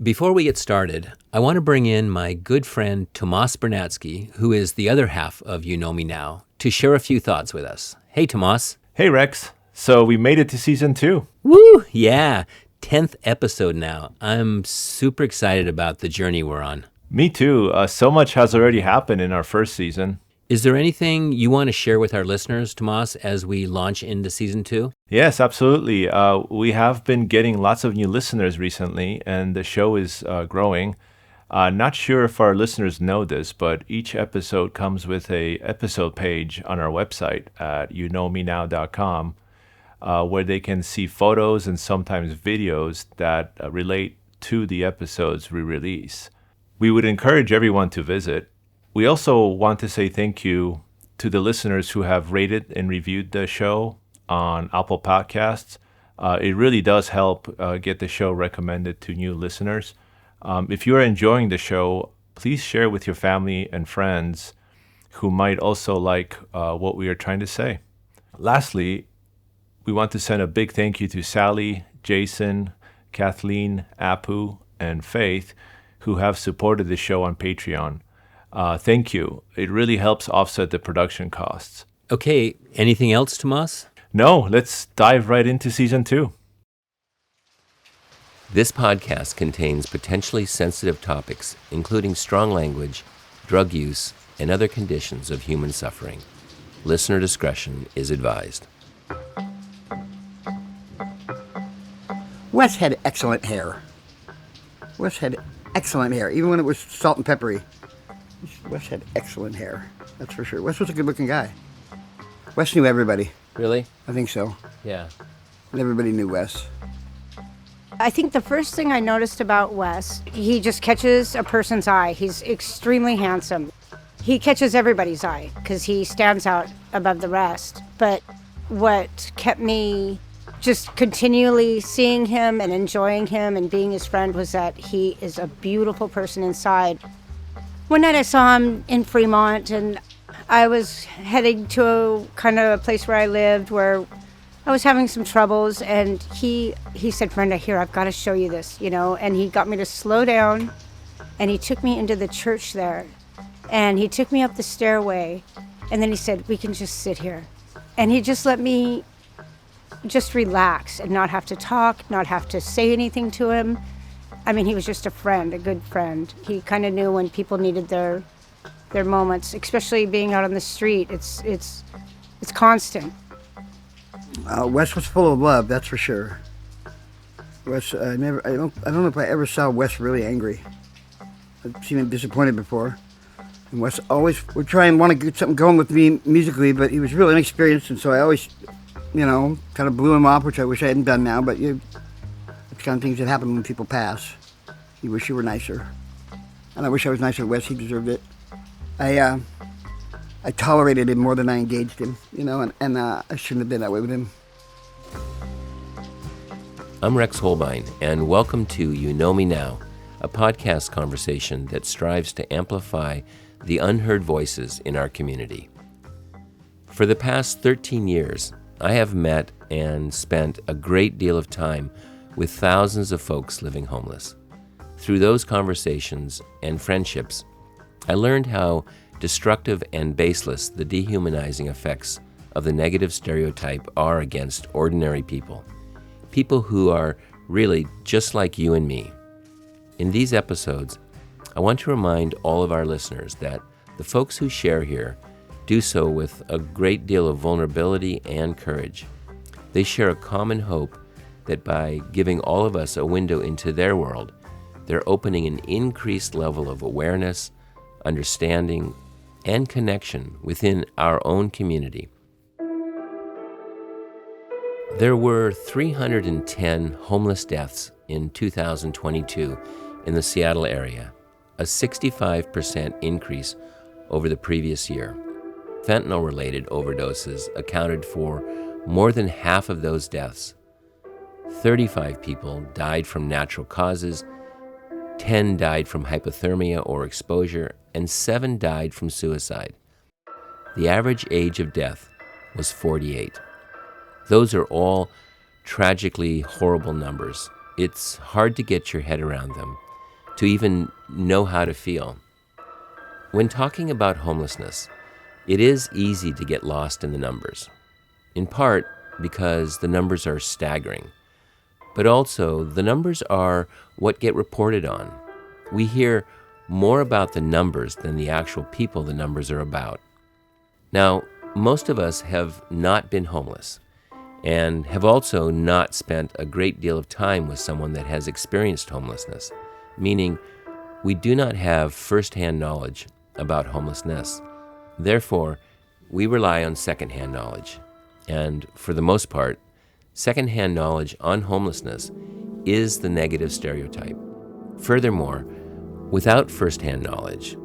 Before we get started, I want to bring in my good friend Tomas Bernatsky, who is the other half of You Know Me Now, to share a few thoughts with us. Hey, Tomas. Hey, Rex. So we made it to season 2. Woo! Yeah, 10th episode now. I'm super excited about the journey we're on. Me too. So much has already happened in our first season. Is there anything you want to share with our listeners, Tomas, as we launch into season 2? Yes, absolutely. We have been getting lots of new listeners recently, and the show is growing. Not sure if our listeners know this, but each episode comes with a episode page on our website at youknowmenow.com, where they can see photos and sometimes videos that relate to the episodes we release. We would encourage everyone to visit. We also want to say thank you to the listeners who have rated and reviewed the show on Apple Podcasts. It really does help get the show recommended to new listeners. If you are enjoying the show, please share with your family and friends who might also like what we are trying to say. Lastly, we want to send a big thank you to Sally, Jason, Kathleen, Apu, and Faith, who have supported the show on Patreon. Thank you. It really helps offset the production costs. Okay, anything else, Tomas? No, let's dive right into season 2. This podcast contains potentially sensitive topics, including strong language, drug use, and other conditions of human suffering. Listener discretion is advised. Wes had excellent hair. Even when it was salt and peppery. Wes had excellent hair, that's for sure. Wes was a good-looking guy. Wes knew everybody. Really? I think so. Yeah. And everybody knew Wes. I think the first thing I noticed about Wes, he just catches a person's eye. He's extremely handsome. He catches everybody's eye because he stands out above the rest. But what kept me just continually seeing him and enjoying him and being his friend was that he is a beautiful person inside. One night I saw him in Fremont, and I was heading to a place where I lived where I was having some troubles, and he said, "Brenda, here, I've got to show you this," and he got me to slow down, and he took me into the church there, and he took me up the stairway, and then he said, "We can just sit here," and he just let me just relax and not have to talk, not have to say anything to him. I mean, he was just a friend, a good friend. He kind of knew when people needed their moments, especially being out on the street. It's constant. Wes was full of love, that's for sure. Wes, I don't know if I ever saw Wes really angry. I've seen him disappointed before. And Wes always would try and want to get something going with me musically, but he was really inexperienced, and so I always, kind of blew him off, which I wish I hadn't done now, but it's kind of things that happen when people pass. You wish you were nicer. And I wish I was nicer to Wes. He deserved it. I tolerated him more than I engaged him, and I shouldn't have been that way with him. I'm Rex Holbein, and welcome to You Know Me Now, a podcast conversation that strives to amplify the unheard voices in our community. For the past 13 years, I have met and spent a great deal of time with thousands of folks living homeless. Through those conversations and friendships, I learned how destructive and baseless the dehumanizing effects of the negative stereotype are against ordinary people who are really just like you and me. In these episodes, I want to remind all of our listeners that the folks who share here do so with a great deal of vulnerability and courage. They share a common hope that by giving all of us a window into their world, they're opening an increased level of awareness, understanding, and connection within our own community. There were 310 homeless deaths in 2022 in the Seattle area, a 65% increase over the previous year. Fentanyl-related overdoses accounted for more than half of those deaths. 35 people died from natural causes, 10 died from hypothermia or exposure, and 7 died from suicide. The average age of death was 48. Those are all tragically horrible numbers. It's hard to get your head around them. to even know how to feel. When talking about homelessness, it is easy to get lost in the numbers, in part because the numbers are staggering, but also the numbers are what get reported on. We hear more about the numbers than the actual people the numbers are about. Now, most of us have not been homeless and have also not spent a great deal of time with someone that has experienced homelessness, meaning we do not have firsthand knowledge about homelessness. Therefore, we rely on secondhand knowledge. And for the most part, secondhand knowledge on homelessness is the negative stereotype. Furthermore, without firsthand knowledge,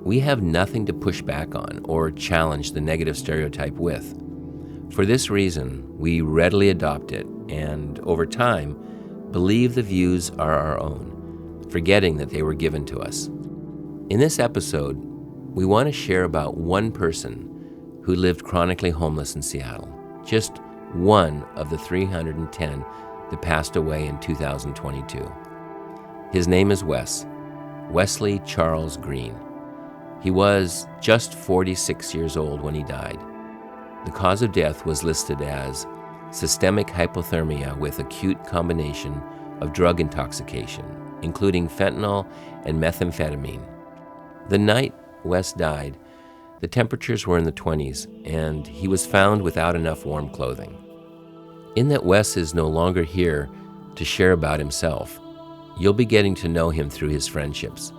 we have nothing to push back on or challenge the negative stereotype with. For this reason, we readily adopt it and, over time, believe the views are our own, forgetting that they were given to us. In this episode, we want to share about one person who lived chronically homeless in Seattle, just one of the 310 that passed away in 2022. His name is Wesley Charles Green. He was just 46 years old when he died. The cause of death was listed as systemic hypothermia with acute combination of drug intoxication, including fentanyl and methamphetamine. The night Wes died, the temperatures were in the 20s, and he was found without enough warm clothing. In that Wes is no longer here to share about himself, you'll be getting to know him through his friendships,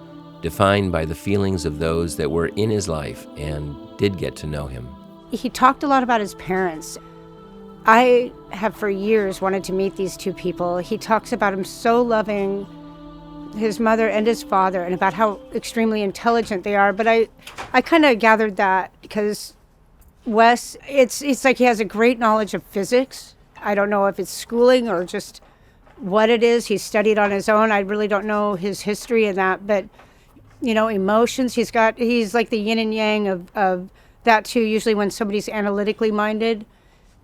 defined by the feelings of those that were in his life and did get to know him. He talked a lot about his parents. I have for years wanted to meet these two people. He talks about him so loving his mother and his father and about how extremely intelligent they are. But I kind of gathered that because Wes, it's like he has a great knowledge of physics. I don't know if it's schooling or just what it is. He studied on his own. I really don't know his history in that, but emotions. He's like the yin and yang of that too. Usually when somebody's analytically minded,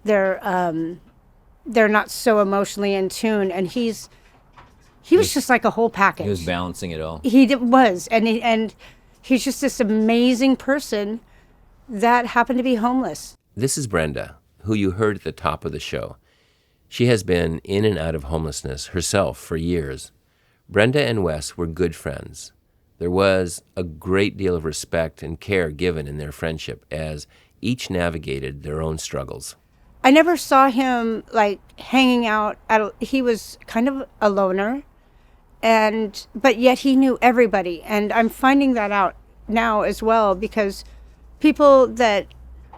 they're not so emotionally in tune, and he was just like a whole package. He was balancing it all. Was, and he's just this amazing person that happened to be homeless. This is Brenda, who you heard at the top of the show. She has been in and out of homelessness herself for years. Brenda and Wes were good friends. There was a great deal of respect and care given in their friendship as each navigated their own struggles. I never saw him like hanging out. He was kind of a loner, but yet he knew everybody. And I'm finding that out now as well, because people that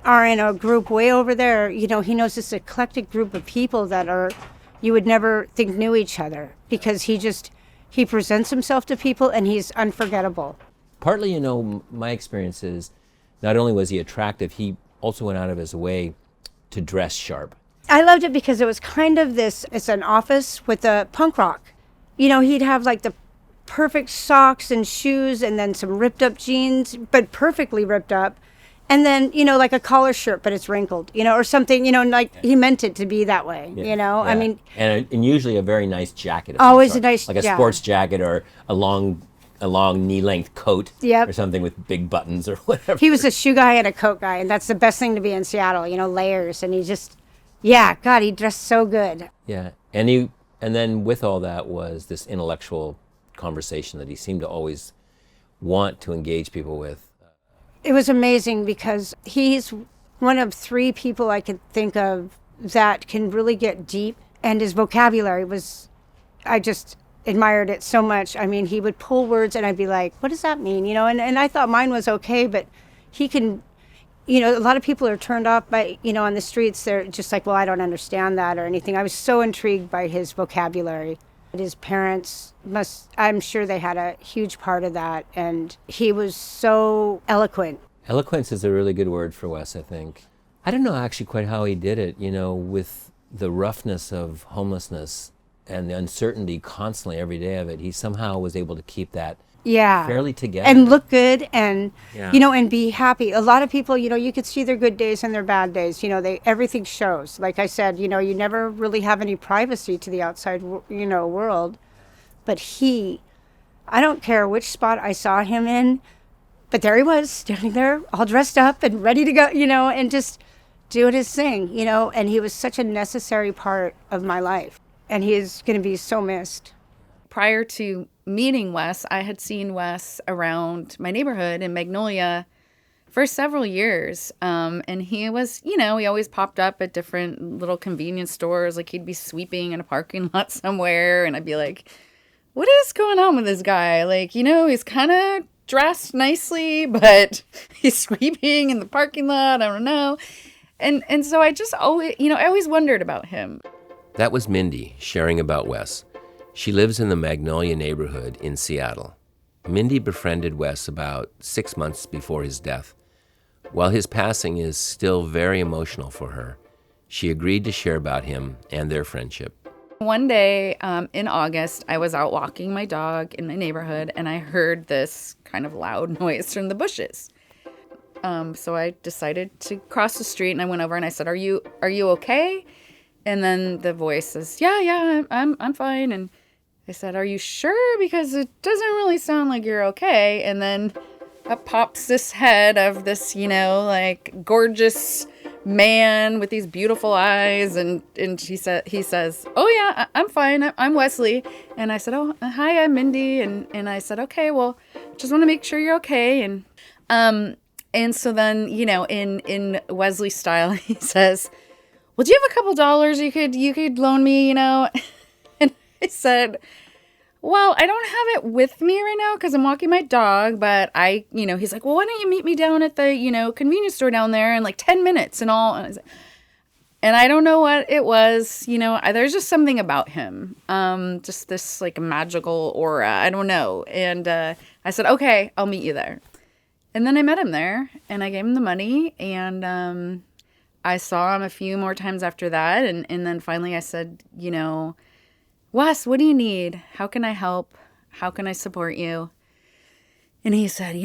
are in a group way over there, he knows this eclectic group of people that you would never think knew each other, because he presents himself to people and he's unforgettable. Partly, my experience is not only was he attractive, he also went out of his way to dress sharp. I loved it because it was kind of it's an office with a punk rock. He'd have like the perfect socks and shoes and then some ripped up jeans, but perfectly ripped up. And then, like a collar shirt, but it's wrinkled, or something, like he meant it to be that way, Yeah. I mean. And usually a very nice jacket. Always a nice, like a sports jacket or a long knee-length coat. Yep. Or something with big buttons or whatever. He was a shoe guy and a coat guy, and that's the best thing to be in Seattle, layers. And he dressed so good. Yeah. And then with all that was this intellectual conversation that he seemed to always want to engage people with. It was amazing because he's one of 3 people I could think of that can really get deep. And his vocabulary I just admired it so much. I mean, he would pull words and I'd be like, what does that mean? And I thought mine was okay, but he can, a lot of people are turned off by, on the streets. They're just like, well, I don't understand that or anything. I was so intrigued by his vocabulary. His parents I'm sure they had a huge part of that. And he was so eloquent. Eloquence is a really good word for Wes, I think. I don't know actually quite how he did it, with the roughness of homelessness and the uncertainty constantly every day of it. He somehow was able to keep that fairly together. And look good and, and be happy. A lot of people, you could see their good days and their bad days. Everything shows. Like I said, you never really have any privacy to the outside, world. But he I don't care which spot I saw him in, but there he was, standing there, all dressed up and ready to go, and just doing his thing, and he was such a necessary part of my life. And he is going to be so missed. Prior to meeting Wes, I had seen Wes around my neighborhood in Magnolia for several years. And he was, he always popped up at different little convenience stores. Like he'd be sweeping in a parking lot somewhere. And I'd be like, what is going on with this guy? Like, he's kind of dressed nicely, but he's sweeping in the parking lot. I don't know. And so I just always, I always wondered about him. That was Mindy sharing about Wes. She lives in the Magnolia neighborhood in Seattle. Mindy befriended Wes about 6 months before his death. While his passing is still very emotional for her, she agreed to share about him and their friendship. One day in August, I was out walking my dog in my neighborhood, and I heard this kind of loud noise from the bushes. So I decided to cross the street, and I went over and I said, "Are you okay?" And then the voice says, "Yeah, I'm fine." And I said, "Are you sure? Because it doesn't really sound like you're okay." And then up pops this head of this, gorgeous man with these beautiful eyes. And he says, "Oh yeah, I'm fine. I'm Wesley." And I said, "Oh, hi, I'm Mindy." And I said, "Okay, well, just want to make sure you're okay." And so then, in Wesley style, he says, "Well, do you have a couple dollars you could loan me, And I said, "Well, I don't have it with me right now because I'm walking my dog, but he's like, "Well, why don't you meet me down at the, convenience store down there in like 10 minutes and all." And I don't know what it was, there's just something about him, just this like magical aura. I don't know. And I said, "Okay, I'll meet you there." And then I met him there and I gave him the money, and I saw him a few more times after that. And then finally I said, "Wes, what do you need? How can I help? How can I support you?" And he said,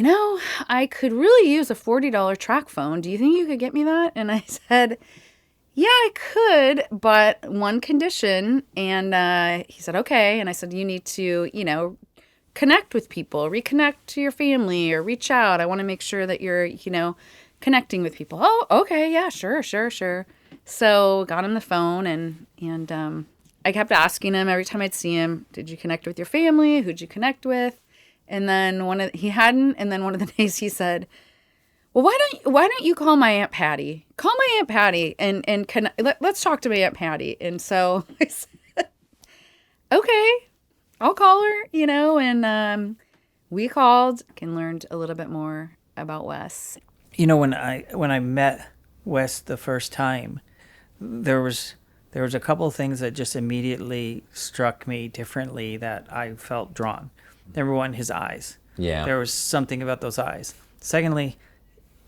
"I could really use a $40 track phone. Do you think you could get me that?" And I said, "Yeah, I could, but one condition." And he said, "Okay." And I said, "You need to, connect with people, reconnect to your family, or reach out. I want to make sure that you're, connecting with people." "Oh, okay. Yeah, sure. So got him the phone, and I kept asking him every time I'd see him, "Did you connect with your family? Who'd you connect with?" And then he hadn't. And then one of the days he said, "Well, why don't you call my Aunt Patty? Call my Aunt Patty and let's talk to my Aunt Patty." And so I said, "Okay, I'll call her," and we called and learned a little bit more about Wes. When I met Wes the first time, there was a couple of things that just immediately struck me differently that I felt drawn. Number one, his eyes. Yeah. There was something about those eyes. Secondly,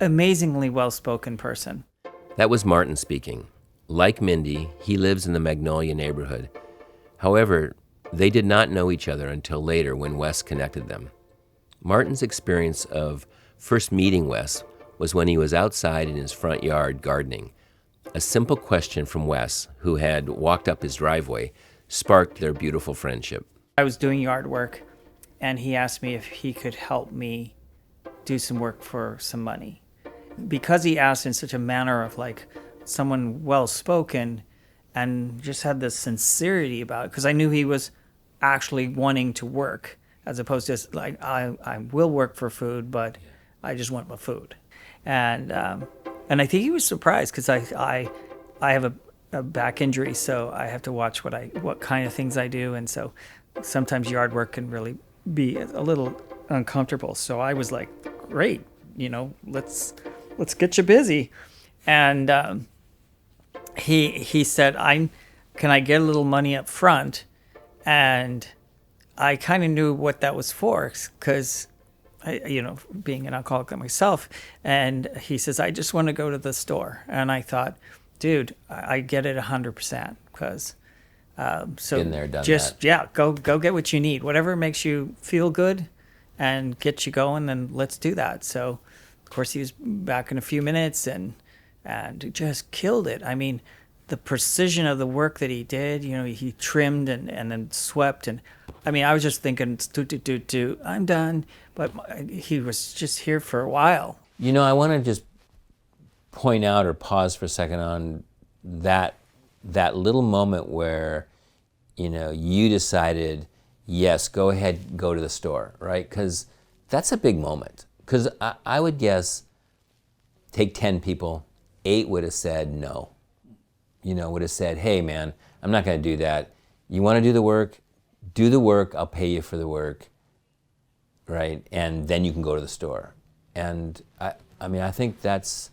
amazingly well-spoken person. That was Martin speaking. Like Mindy, he lives in the Magnolia neighborhood. However, they did not know each other until later when Wes connected them. Martin's experience of first meeting Wes was when he was outside in his front yard gardening. A simple question from Wes, who had walked up his driveway, sparked their beautiful friendship. I was doing yard work, and he asked me if he could help me do some work for some money. Because he asked in such a manner of like someone well-spoken and just had this sincerity about it, because I knew he was actually wanting to work, as opposed to just like, I will work for food, but I just want my food. And I think he was surprised because I have a back injury, so I have to watch what kind of things I do, and so sometimes yard work can really be a little uncomfortable. So I was like, "Great, let's get you busy." And he said, "Can I get a little money up front?" And I kind of knew what that was for, because being an alcoholic myself. And he says, "I just want to go to the store." And I thought, dude, I get it 100%, because so Been there, done just, that. yeah, go get what you need, whatever makes you feel good and get you going, then let's do that. So of course he was back in a few minutes and just killed it. I mean, the precision of the work that he did. He trimmed and then swept, and I mean, I was just thinking, I'm done. But he was just here for a while. I want to just point out or pause for a second on that little moment where, you decided, yes, go ahead, go to the store, right? Because that's a big moment. Because I would guess, take 10 people, 8 would have said no. Would have said, hey man, I'm not going to do that. You want to do the work, I'll pay you for the work, right? And then you can go to the store. And I think that's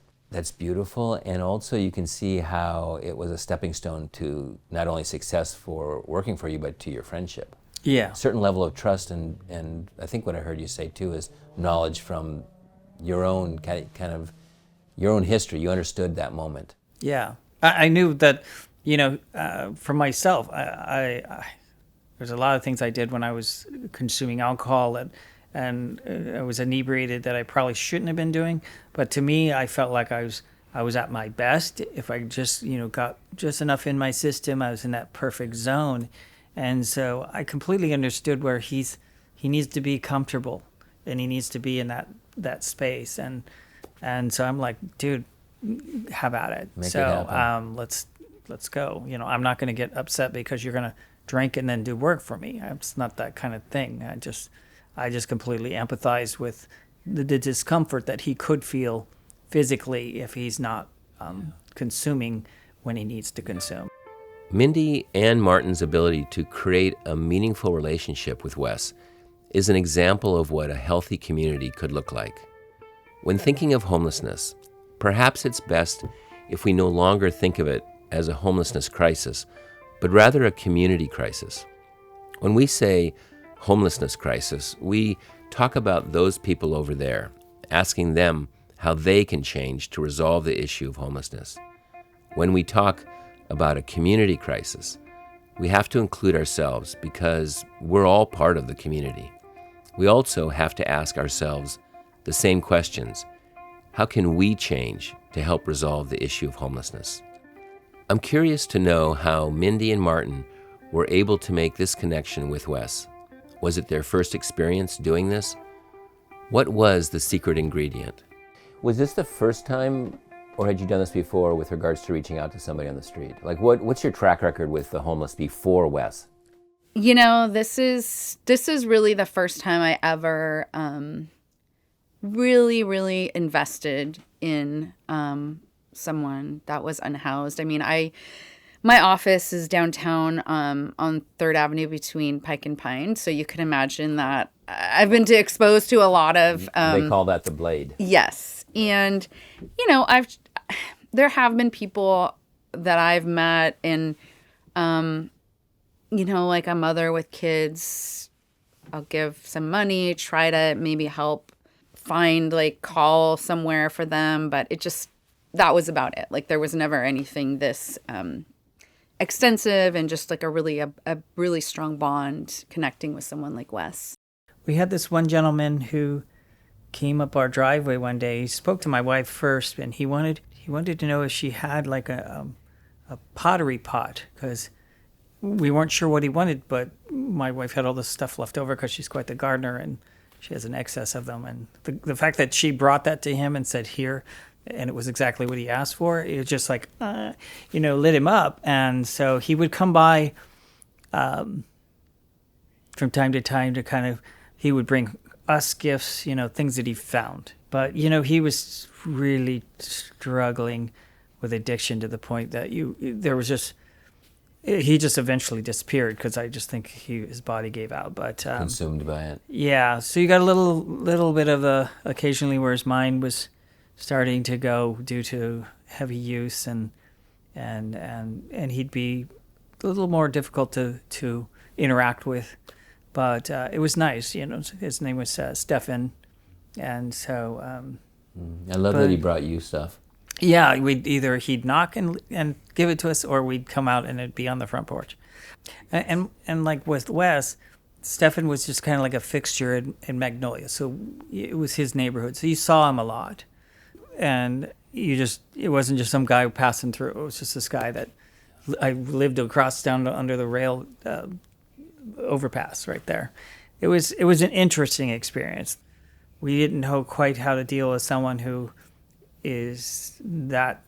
beautiful. And also you can see how it was a stepping stone to not only success for working for you, but to your friendship. Yeah. A certain level of trust, and I think what I heard you say too is knowledge from your own kind of your own history. You understood that moment. Yeah. I knew that, for myself, there's a lot of things I did when I was consuming alcohol and I was inebriated that I probably shouldn't have been doing. But to me, I felt like I was at my best if I just, got just enough in my system. I was in that perfect zone. And so I completely understood where he needs to be comfortable and he needs to be in that space. And so I'm like, dude, have at it. Make it happen. Let's go. I'm not going to get upset because you're going to drink and then do work for me. It's not that kind of thing. I just completely empathize with the discomfort that he could feel physically if he's not consuming when he needs to consume. Mindy and Martin's ability to create a meaningful relationship with Wes is an example of what a healthy community could look like. When thinking of homelessness, perhaps it's best if we no longer think of it as a homelessness crisis, but rather a community crisis. When we say homelessness crisis, we talk about those people over there, asking them how they can change to resolve the issue of homelessness. When we talk about a community crisis, we have to include ourselves because we're all part of the community. We also have to ask ourselves the same questions. How can we change to help resolve the issue of homelessness? I'm curious to know how Mindy and Martin were able to make this connection with Wes. Was it their first experience doing this? What was the secret ingredient? Was this the first time, or had you done this before with regards to reaching out to somebody on the street? Like, what's your track record with the homeless before Wes? This is really the first time I ever really invested in someone that was unhoused. I mean, my office is downtown on 3rd Avenue between Pike and Pine, so you can imagine that I've been exposed to a lot of... they call that the Blade. Yes. And, there have been people that I've met and, like a mother with kids, I'll give some money, try to maybe help find, call somewhere for them, but that was about it. There was never anything this extensive and just a really strong bond connecting with someone like Wes. We had this one gentleman who came up our driveway one day. He spoke to my wife first, and he wanted to know if she had a pottery pot, because we weren't sure what he wanted, but my wife had all this stuff left over because she's quite the gardener and she has an excess of them. And the fact that she brought that to him and said, here, and it was exactly what he asked for, it was just lit him up. And so he would come by from time to time to he would bring us gifts, things that he found. But, he was really struggling with addiction to the point that he just eventually disappeared because I just think his body gave out. But consumed by it. Yeah, so you got a little bit of occasionally where his mind was starting to go due to heavy use, and he'd be a little more difficult to interact with. But it was nice, his name was Stefan, and so... I love that he brought you stuff. Yeah, he'd knock and give it to us, or we'd come out and it'd be on the front porch. And like with Wes, Stefan was just kind of like a fixture in Magnolia, so it was his neighborhood. So you saw him a lot, and it wasn't just some guy passing through. It was just this guy that I lived across down under the rail overpass right there. It was an interesting experience. We didn't know quite how to deal with someone who is that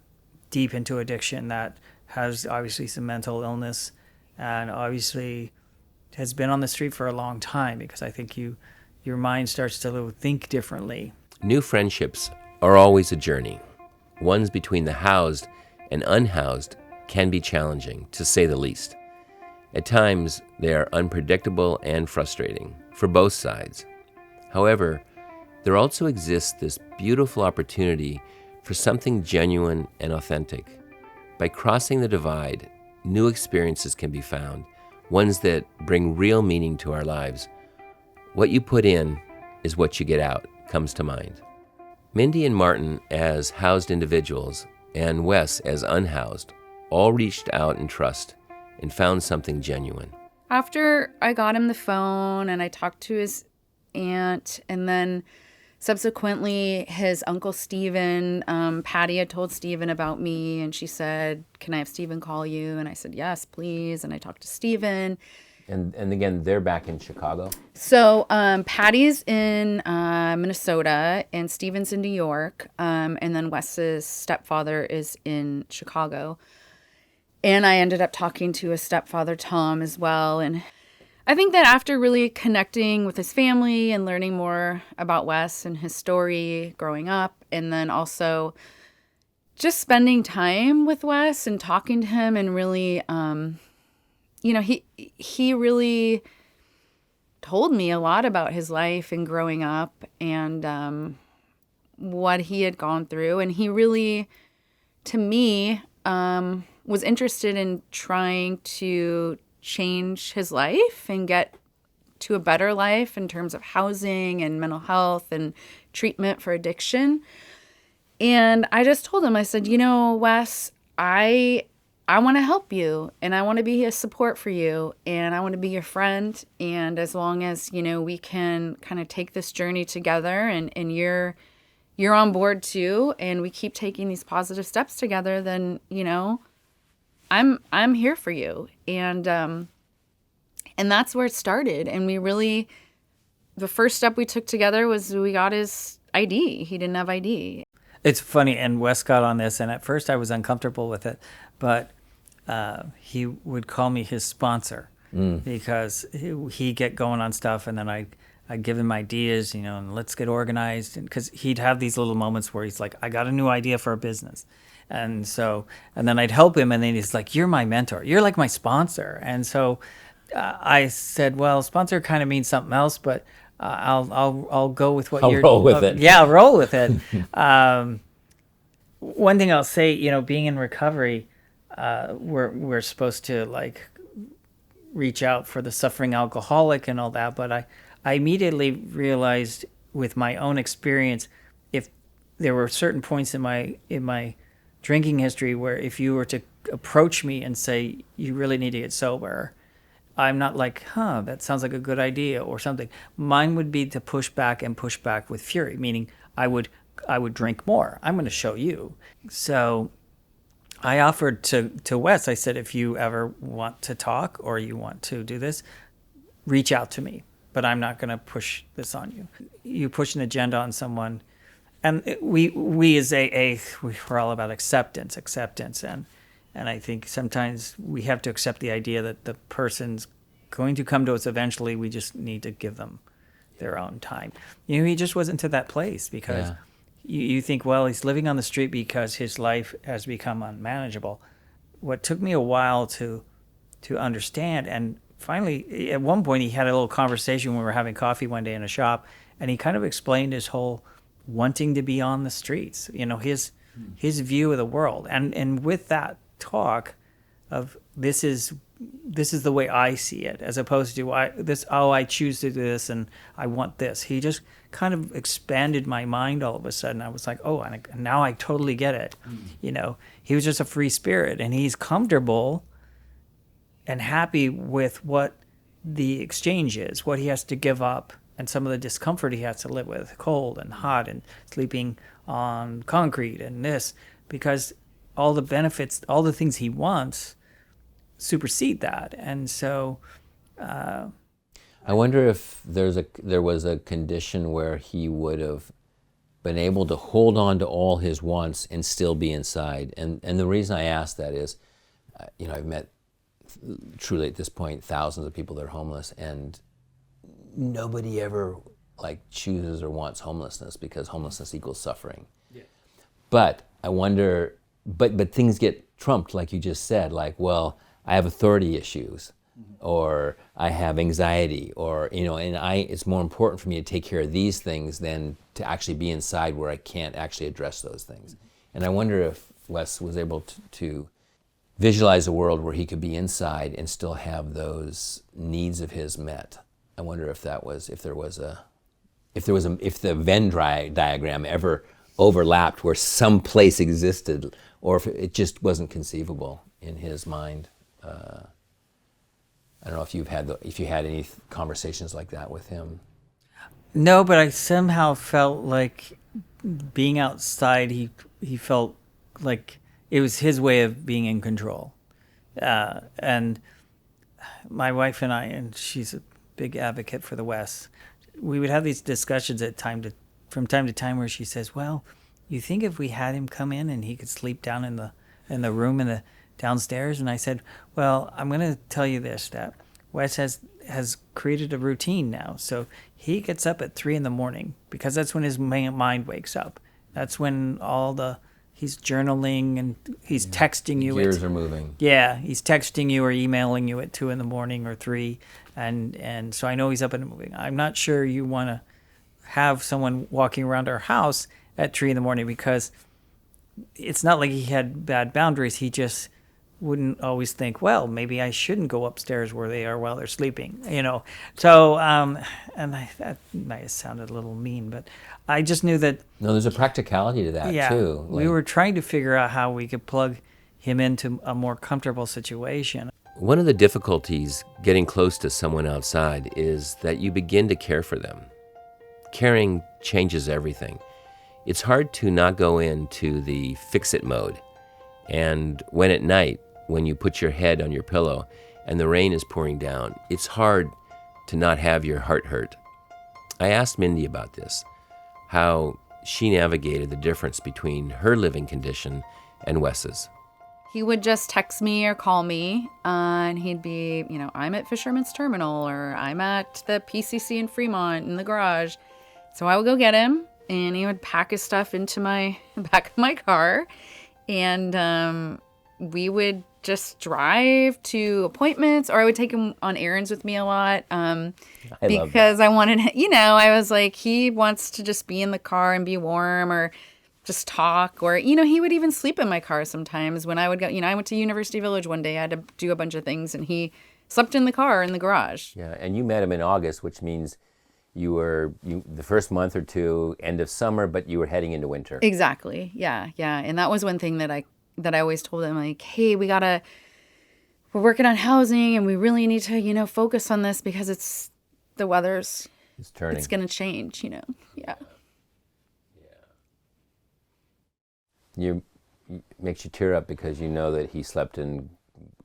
deep into addiction, that has obviously some mental illness, and obviously has been on the street for a long time, because I think your mind starts to think differently. New friendships are always a journey. Ones between the housed and unhoused can be challenging, to say the least. At times, they are unpredictable and frustrating for both sides. However, there also exists this beautiful opportunity for something genuine and authentic. By crossing the divide, new experiences can be found, ones that bring real meaning to our lives. What you put in is what you get out comes to mind. Mindy and Martin as housed individuals and Wes as unhoused all reached out in trust and found something genuine. After I got him the phone and I talked to his aunt, and then subsequently his uncle Stephen, Patty had told Stephen about me, and she said, "Can I have Stephen call you?" And I said, "Yes, please." And I talked to Stephen. And again, they're back in Chicago. So Patty's in Minnesota and Stephen's in New York. And then Wes's stepfather is in Chicago. And I ended up talking to his stepfather, Tom, as well. And I think that after really connecting with his family and learning more about Wes and his story growing up, and then also just spending time with Wes and talking to him and really, he really told me a lot about his life and growing up and what he had gone through. And he really, to me, was interested in trying to change his life and get to a better life in terms of housing and mental health and treatment for addiction. And I just told him, I said, Wes, I want to help you, and I want to be a support for you, and I want to be your friend. And as long as, we can kind of take this journey together and you're on board too, and we keep taking these positive steps together, then, I'm here for you. And that's where it started. And we really, the first step we took together was we got his ID. He didn't have ID. It's funny, and Wes got on this, and at first I was uncomfortable with it, but he would call me his sponsor because he'd get going on stuff, and then I'd give him ideas, and let's get organized. And because he'd have these little moments where he's like, I got a new idea for a business. And then I'd help him, and then he's like, you're my mentor. You're like my sponsor. And so I said, well, sponsor kind of means something else, but I'll go with what you're... I'll roll with it. Yeah, I'll roll with it. One thing I'll say, being in recovery, we're supposed to reach out for the suffering alcoholic and all that, but I immediately realized with my own experience, if there were certain points in my drinking history where if you were to approach me and say you really need to get sober, I'm not like, that sounds like a good idea or something. Mine would be to push back with fury, meaning I would drink more. I'm going to show you. So I offered to Wes, I said, if you ever want to talk or you want to do this, reach out to me, but I'm not going to push this on you. You push an agenda on someone, and we as AA, we're all about acceptance, and I think sometimes we have to accept the idea that the person's going to come to us eventually. We just need to give them their own time. He just wasn't to that place because you think, well, he's living on the street because his life has become unmanageable. What took me a while to understand, and finally, at one point, he had a little conversation when we were having coffee one day in a shop, and he kind of explained his whole wanting to be on the streets, his view of the world. And with that talk of this is the way I see it, as opposed to I choose to do this and I want this. He just kind of expanded my mind all of a sudden. I was like, oh, and now I totally get it. He was just a free spirit, and he's comfortable and happy with what the exchange is, what he has to give up, and some of the discomfort he has to live with, cold and hot and sleeping on concrete and this, because all the benefits, all the things he wants supersede that. And so I wonder if there was a condition where he would have been able to hold on to all his wants and still be inside. And the reason I ask that is, I've met truly at this point thousands of people that are homeless, and nobody ever chooses or wants homelessness because homelessness equals suffering. Yeah. But I wonder, but things get trumped, like you just said, well, I have authority issues, or I have anxiety, or it's more important for me to take care of these things than to actually be inside where I can't actually address those things. And I wonder if Wes was able to visualize a world where he could be inside and still have those needs of his met. I wonder if the Venn diagram ever overlapped where some place existed, or if it just wasn't conceivable in his mind. I don't know if you had any conversations like that with him. No, but I somehow felt like being outside, he felt like it was his way of being in control. And my wife and I, and she's a big advocate for the West, we would have these discussions from time to time where she says, well, you think if we had him come in and he could sleep down in the room in the downstairs? And I said, well, I'm going to tell you this, that Wes has created a routine now. So he gets up at 3 a.m. because that's when his mind wakes up. That's when he's journaling and he's texting you. Gears are moving. Yeah, he's texting you or emailing you at 2 a.m. or 3. And so I know he's up and moving. I'm not sure you want to have someone walking around our house at 3 a.m. because it's not like he had bad boundaries. He just wouldn't always think, well, maybe I shouldn't go upstairs where they are while they're sleeping, So, that might have sounded a little mean, but I just knew that... No, there's a practicality to that, too. We were trying to figure out how we could plug him into a more comfortable situation. One of the difficulties getting close to someone outside is that you begin to care for them. Caring changes everything. It's hard to not go into the fix-it mode. And when at night, when you put your head on your pillow and the rain is pouring down, it's hard to not have your heart hurt. I asked Mindy about this, how she navigated the difference between her living condition and Wes's. He would just text me or call me, and he'd be, I'm at Fisherman's Terminal, or I'm at the PCC in Fremont in the garage. So I would go get him, and he would pack his stuff into my back of my car, and we would just drive to appointments, or I would take him on errands with me a lot, because I wanted, I was like, he wants to just be in the car and be warm, or just talk, or, he would even sleep in my car sometimes when I would go, I went to University Village one day, I had to do a bunch of things, and he slept in the car in the garage. Yeah, and you met him in August, which means you were the first month or two, end of summer, but you were heading into winter. Exactly, yeah. And that was one thing that I always told him, like, hey, we're working on housing, and we really need to, focus on this because the weather's turning. It's going to change, yeah. You makes you tear up because you know that he slept in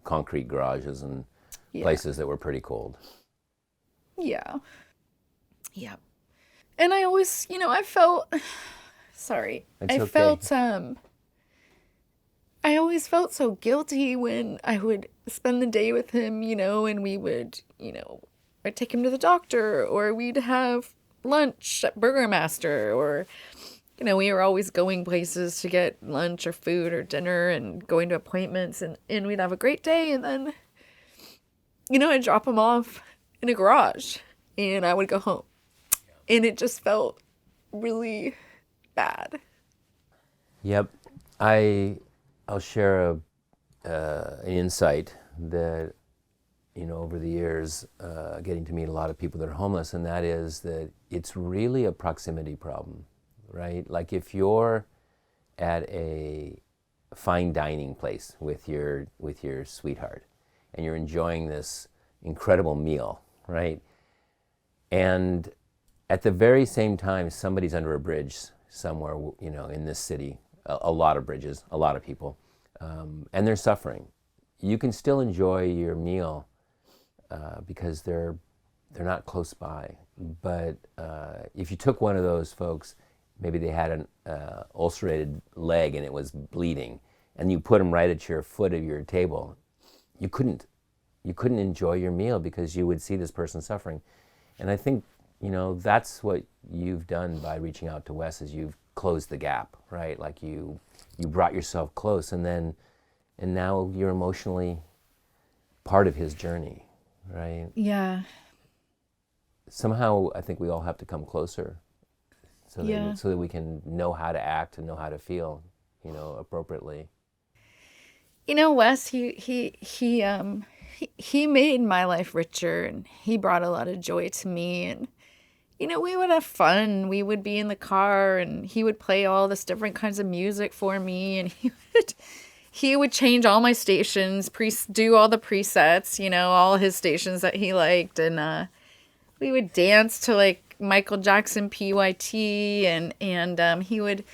concrete garages and places that were pretty cold. Yeah. And I always, I felt, sorry. It's okay. I always felt so guilty when I would spend the day with him, and we would, I'd take him to the doctor, or we'd have lunch at Burger Master, or, we were always going places to get lunch or food or dinner and going to appointments, and we'd have a great day, and then, I'd drop him off in a garage, and I would go home. And it just felt really bad. Yep. I'll share an insight that, over the years, getting to meet a lot of people that are homeless, and that is that it's really a proximity problem, right? Like if you're at a fine dining place with your sweetheart, and you're enjoying this incredible meal, right? And at the very same time, somebody's under a bridge somewhere, in this city, a lot of bridges, a lot of people, and they're suffering. you can still enjoy your meal because they're not close by. But if you took one of those folks, maybe they had an ulcerated leg and it was bleeding, and you put them right at your foot of your table, you couldn't enjoy your meal because you would see this person suffering. And I think, that's what you've done by reaching out to Wes, is you've closed the gap, right? Like you brought yourself close, and now you're emotionally part of his journey, right? Yeah. Somehow I think we all have to come closer so Yeah. that we can know how to act and know how to feel, appropriately. Wes, he made my life richer, and he brought a lot of joy to me. And, we would have fun. We would be in the car, and he would play all this different kinds of music for me. And he would change all my stations, do all the presets, all his stations that he liked. And we would dance to like Michael Jackson PYT, and he would,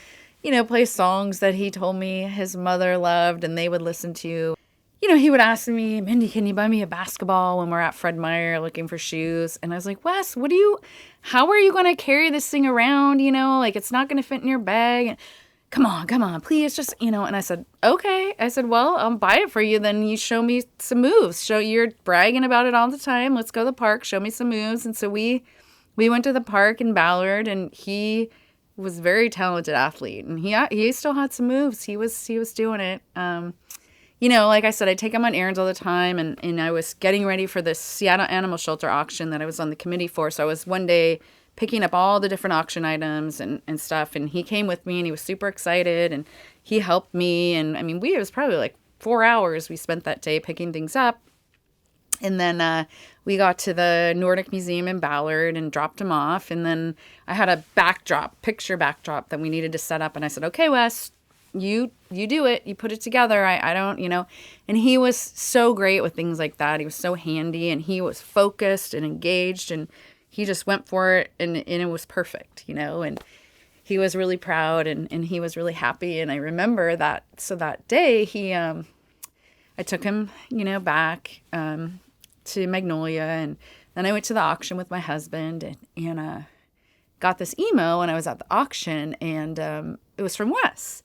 play songs that he told me his mother loved and they would listen to. He would ask me, Mindy, can you buy me a basketball when we're at Fred Meyer looking for shoes? And I was like, Wes, how are you going to carry this thing around? Like it's not going to fit in your bag. Come on, please just, And I said, okay. I said, well, I'll buy it for you. Then you show me some moves. You're bragging about it all the time. Let's go to the park. Show me some moves. And so we went to the park in Ballard, and he was a very talented athlete, and he still had some moves. He was doing it. Like I said, I take him on errands all the time, and I was getting ready for this Seattle Animal Shelter auction that I was on the committee for. So I was one day picking up all the different auction items and stuff, and he came with me, and he was super excited, and he helped me. And I mean, it was probably like 4 hours we spent that day picking things up. And then we got to the Nordic Museum in Ballard and dropped him off. And then I had a picture backdrop that we needed to set up. And I said, okay, Wes, you do it. You put it together. I don't, And he was so great with things like that. He was so handy, and he was focused and engaged, and he just went for it, and it was perfect, And he was really proud, and he was really happy. And I remember that. So that day I took him, back to Magnolia, and then I went to the auction with my husband, and got this email when I was at the auction, and it was from Wes.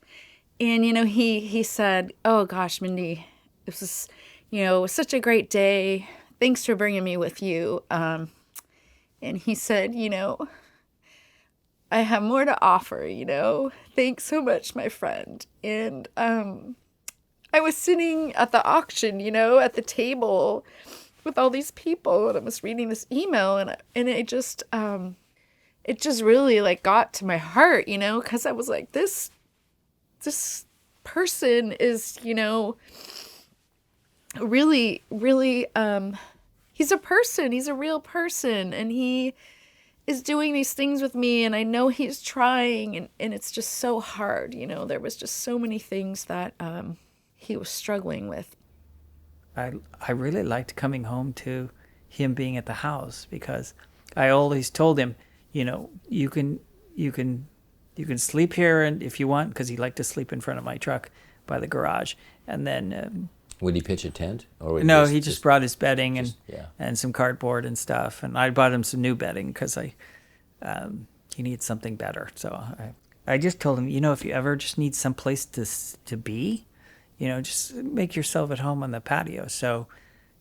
And, he said, oh gosh, Mindy, this was, it was such a great day. Thanks for bringing me with you. And he said, I have more to offer, Thanks so much, my friend. And I was sitting at the auction, at the table with all these people, and I was reading this email, and it just really like got to my heart, because I was like, this person is, really, really, he's a person, he's a real person, and he is doing these things with me, and I know he's trying, and it's just so hard, there was just so many things that he was struggling with. I really liked coming home to him being at the house, because I always told him, you can sleep here, and if you want, because he liked to sleep in front of my truck by the garage. And then would he pitch a tent, or no? He just brought his bedding and some cardboard and stuff, and I bought him some new bedding because he needs something better. So I just told him, if you ever just need some place to be, just make yourself at home on the patio. So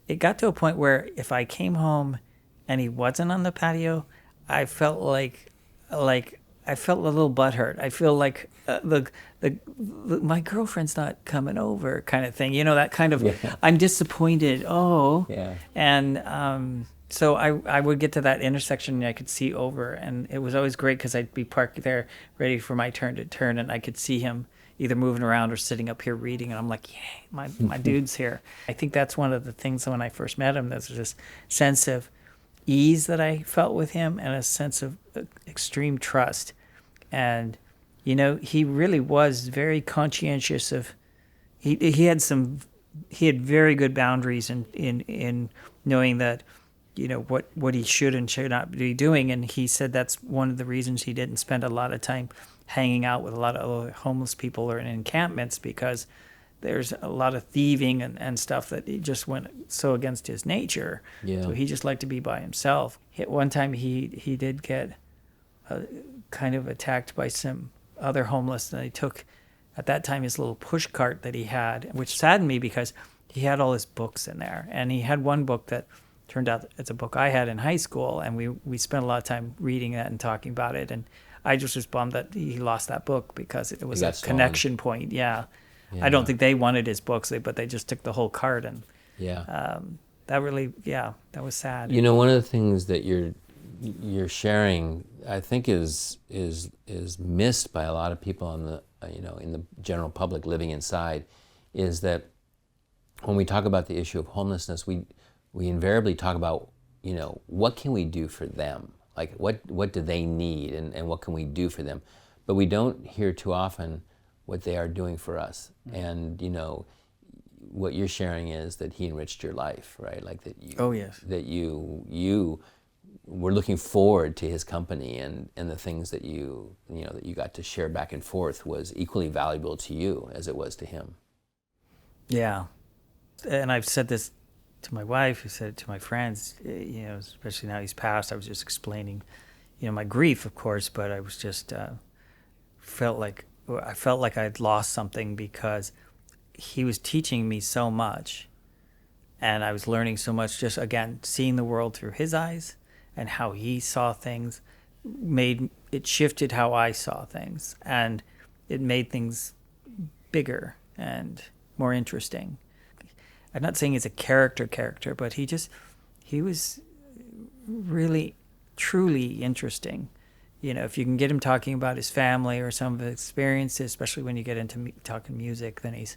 it got to a point where if I came home and he wasn't on the patio, I felt like I felt a little butthurt. I feel like my girlfriend's not coming over kind of thing. That kind of, I'm disappointed. Oh, yeah. And so I would get to that intersection and I could see over, and it was always great because I'd be parked there ready for my turn to turn, and I could see him either moving around or sitting up here reading, and I'm like, yay, my dude's here. I think that's one of the things when I first met him, there's this sense of ease that I felt with him, and a sense of extreme trust. And he really was very conscientious of, he had very good boundaries in knowing that what he should and should not be doing. And he said that's one of the reasons he didn't spend a lot of time hanging out with a lot of homeless people or in encampments, because there's a lot of thieving and stuff that he just went so against his nature. Yeah. So he just liked to be by himself. One time he did get kind of attacked by some other homeless, and they took, at that time, his little push cart that he had, which saddened me because he had all his books in there. And he had one book that turned out it's a book I had in high school, and we spent a lot of time reading that and talking about it. And I just was bummed that he lost that book because it was a connection point. Yeah. I don't think they wanted his books, but they just took the whole cart. And that really, that was sad. You know, one of the things that you're sharing, I think, is missed by a lot of people on the in the general public living inside, is that when we talk about the issue of homelessness, we invariably talk about, what can we do for them? Like, what do they need, and what can we do for them? But we don't hear too often what they are doing for us. And, what you're sharing is that he enriched your life, right? Like that you, oh, yes. That you were looking forward to his company, and the things that that you got to share back and forth was equally valuable to you as it was to him. Yeah. And I've said this to my wife, who said it to my friends, especially now he's passed. I was just explaining, my grief, of course, but I was just felt like I'd lost something, because he was teaching me so much, and I was learning so much, just again seeing the world through his eyes, and how he saw things shifted how I saw things, and it made things bigger and more interesting. I'm not saying he's a character, but he was really, truly interesting. If you can get him talking about his family or some of his experiences, especially when you get into talking music, then he's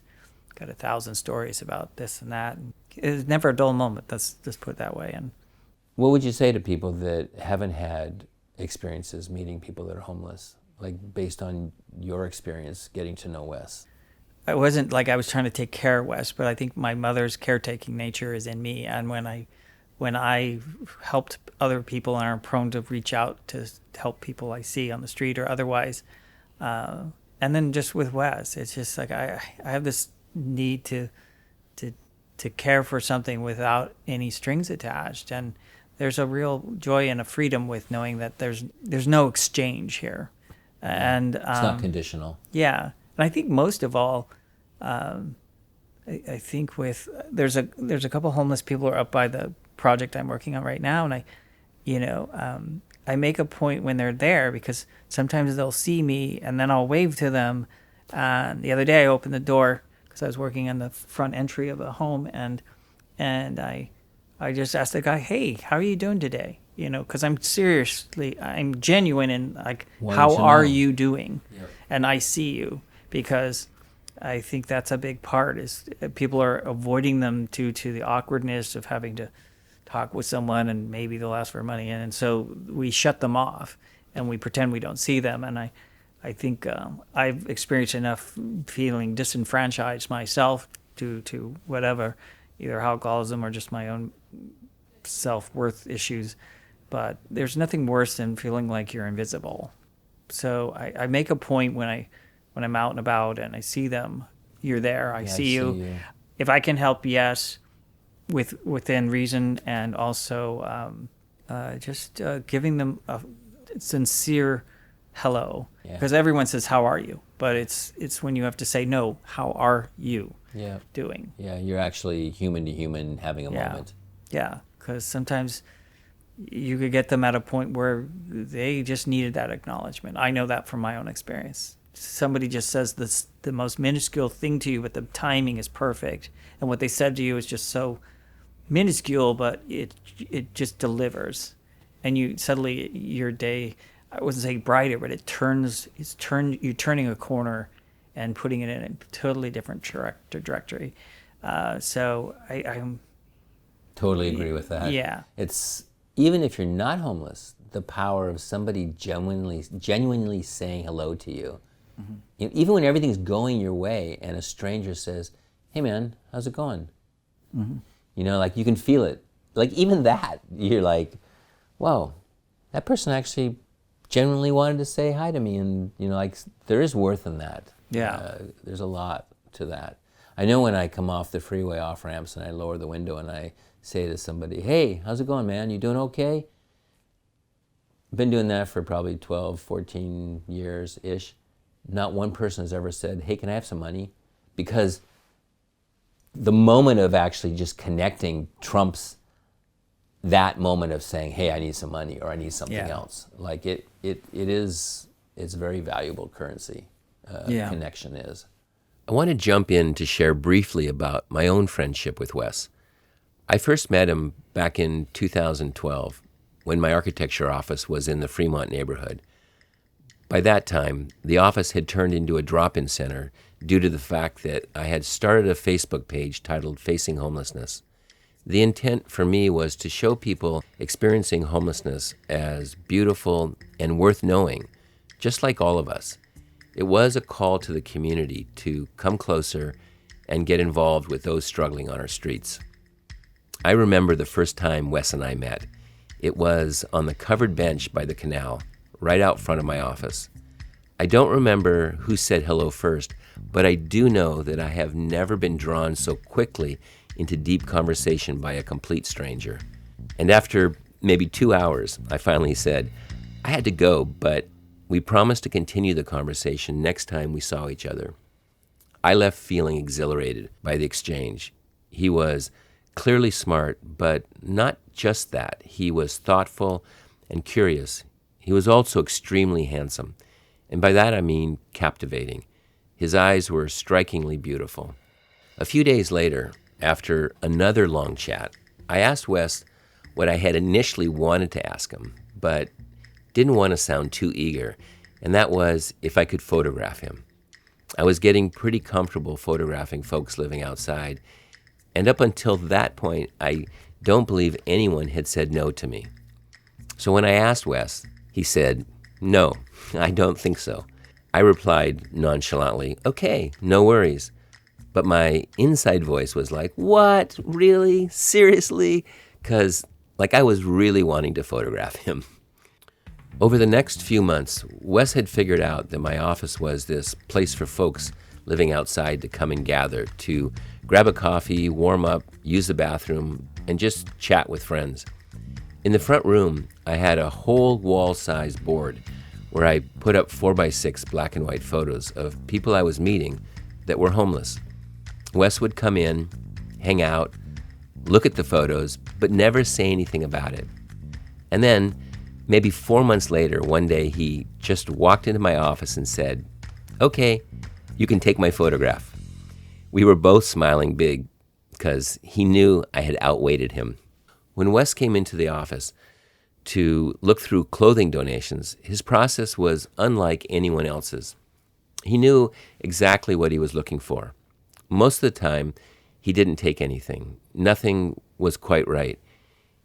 got 1,000 stories about this and that. And it was never a dull moment, let's just put it that way. And what would you say to people that haven't had experiences meeting people that are homeless, like based on your experience getting to know Wes? It wasn't like I was trying to take care of Wes, but I think my mother's caretaking nature is in me. And when I helped other people and are prone to reach out to help people I see on the street or otherwise, and then just with Wes, it's just like I have this need to care for something without any strings attached, and there's a real joy and a freedom with knowing that there's no exchange here, and it's not conditional. Yeah, and I think most of all, I think there's a couple homeless people who are up by the project I'm working on right now, and I make a point when they're there, because sometimes they'll see me and then I'll wave to them. The other day I opened the door because I was working on the front entry of a home, and I just asked the guy, "Hey, how are you doing today?" Because I'm genuine in like, how are you doing? Yep. And I see you, because I think that's a big part, is people are avoiding them due to the awkwardness of having to talk with someone, and maybe they'll ask for money, and so we shut them off and we pretend we don't see them. And I think I've experienced enough feeling disenfranchised myself due to whatever, either alcoholism or just my own self-worth issues. But there's nothing worse than feeling like you're invisible. So I make a point when I'm out and about and I see them, you're there, I see you. If I can help, yes, within reason, and also just giving them a sincere hello, because everyone says, "How are you?" But it's when you have to say, "No, how are you doing?" Yeah, you're actually human to human having a moment. Yeah, because sometimes you could get them at a point where they just needed that acknowledgement. I know that from my own experience. Somebody just says the most minuscule thing to you, but the timing is perfect, and what they said to you is just so minuscule, but it just delivers, and you suddenly, your day, I wouldn't say brighter, but you're turning a corner and putting it in a totally different trajectory. So I'm totally agree with that. Yeah, it's, even if you're not homeless, the power of somebody genuinely saying hello to you. Mm-hmm. Even when everything's going your way and a stranger says, "Hey man, how's it going?" Mm-hmm. Like you can feel it. Like even that, you're like, whoa, that person actually genuinely wanted to say hi to me. And, like there is worth in that. Yeah. There's a lot to that. I know when I come off the freeway off ramps and I lower the window and I say to somebody, hey, how's it going, man? You doing okay? Been doing that for probably 12, 14 years-ish. Not one person has ever said, hey, can I have some money? Because the moment of actually just connecting trumps that moment of saying, hey, I need some money or I need something else. Like it's very valuable currency, connection is. I want to jump in to share briefly about my own friendship with Wes. I first met him back in 2012 when my architecture office was in the Fremont neighborhood. By that time, the office had turned into a drop-in center due to the fact that I had started a Facebook page titled Facing Homelessness. The intent for me was to show people experiencing homelessness as beautiful and worth knowing, just like all of us. It was a call to the community to come closer and get involved with those struggling on our streets. I remember the first time Wes and I met. It was on the covered bench by the canal, right out front of my office. I don't remember who said hello first, but I do know that I have never been drawn so quickly into deep conversation by a complete stranger. And after maybe 2 hours, I finally said, I had to go, but we promised to continue the conversation next time we saw each other. I left feeling exhilarated by the exchange. He was clearly smart, but not just that. He was thoughtful and curious. He was also extremely handsome, and by that I mean captivating. His eyes were strikingly beautiful. A few days later, after another long chat, I asked Wes what I had initially wanted to ask him, but didn't want to sound too eager, and that was if I could photograph him. I was getting pretty comfortable photographing folks living outside, and up until that point, I don't believe anyone had said no to me. So when I asked Wes, he said, no, I don't think so. I replied nonchalantly, okay, no worries. But my inside voice was like, what? Really? Seriously? Because I was really wanting to photograph him. Over the next few months, Wes had figured out that my office was this place for folks living outside to come and gather, to grab a coffee, warm up, use the bathroom, and just chat with friends. In the front room, I had a whole wall-sized board where I put up 4x6 black and white photos of people I was meeting that were homeless. Wes would come in, hang out, look at the photos, but never say anything about it. And then, maybe 4 months later, one day he just walked into my office and said, okay, you can take my photograph. We were both smiling big because he knew I had outweighted him. When Wes came into the office to look through clothing donations, his process was unlike anyone else's. He knew exactly what he was looking for. Most of the time, he didn't take anything. Nothing was quite right.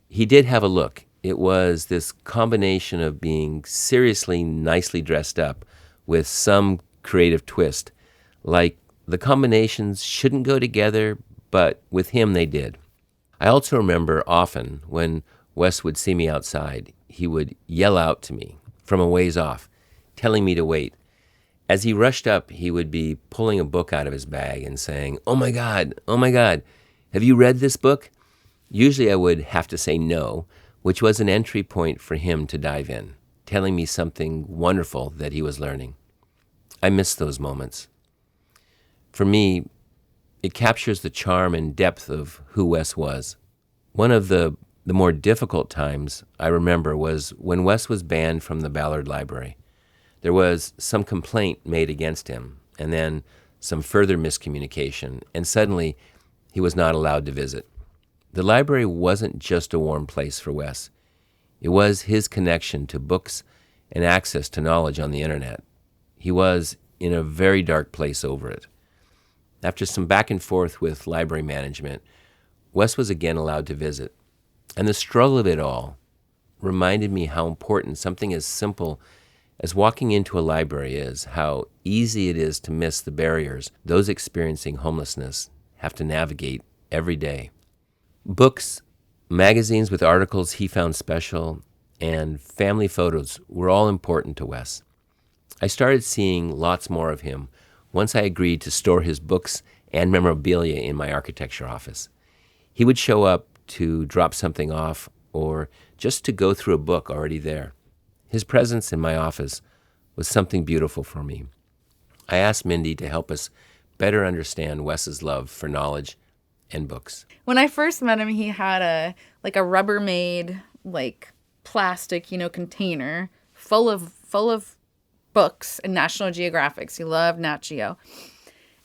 He did have a look. It was this combination of being seriously nicely dressed up with some creative twist. Like the combinations shouldn't go together, but with him they did. I also remember often when Wes would see me outside, he would yell out to me from a ways off, telling me to wait. As he rushed up, he would be pulling a book out of his bag and saying, oh my God, have you read this book? Usually I would have to say no, which was an entry point for him to dive in, telling me something wonderful that he was learning. I miss those moments. For me, it captures the charm and depth of who Wes was. One of the more difficult times I remember was when Wes was banned from the Ballard Library. There was some complaint made against him, and then some further miscommunication, and suddenly he was not allowed to visit. The library wasn't just a warm place for Wes. It was his connection to books and access to knowledge on the internet. He was in a very dark place over it. After some back and forth with library management, Wes was again allowed to visit. And the struggle of it all reminded me how important something as simple as walking into a library is, how easy it is to miss the barriers those experiencing homelessness have to navigate every day. Books, magazines with articles he found special, and family photos were all important to Wes. I started seeing lots more of him once I agreed to store his books and memorabilia in my architecture office. He would show up to drop something off or just to go through a book already there. His presence in my office was something beautiful for me. I asked Mindy to help us better understand Wes's love for knowledge and books. When I first met him, he had a Rubbermaid plastic, container full of books and National Geographics. He loved Nat Geo.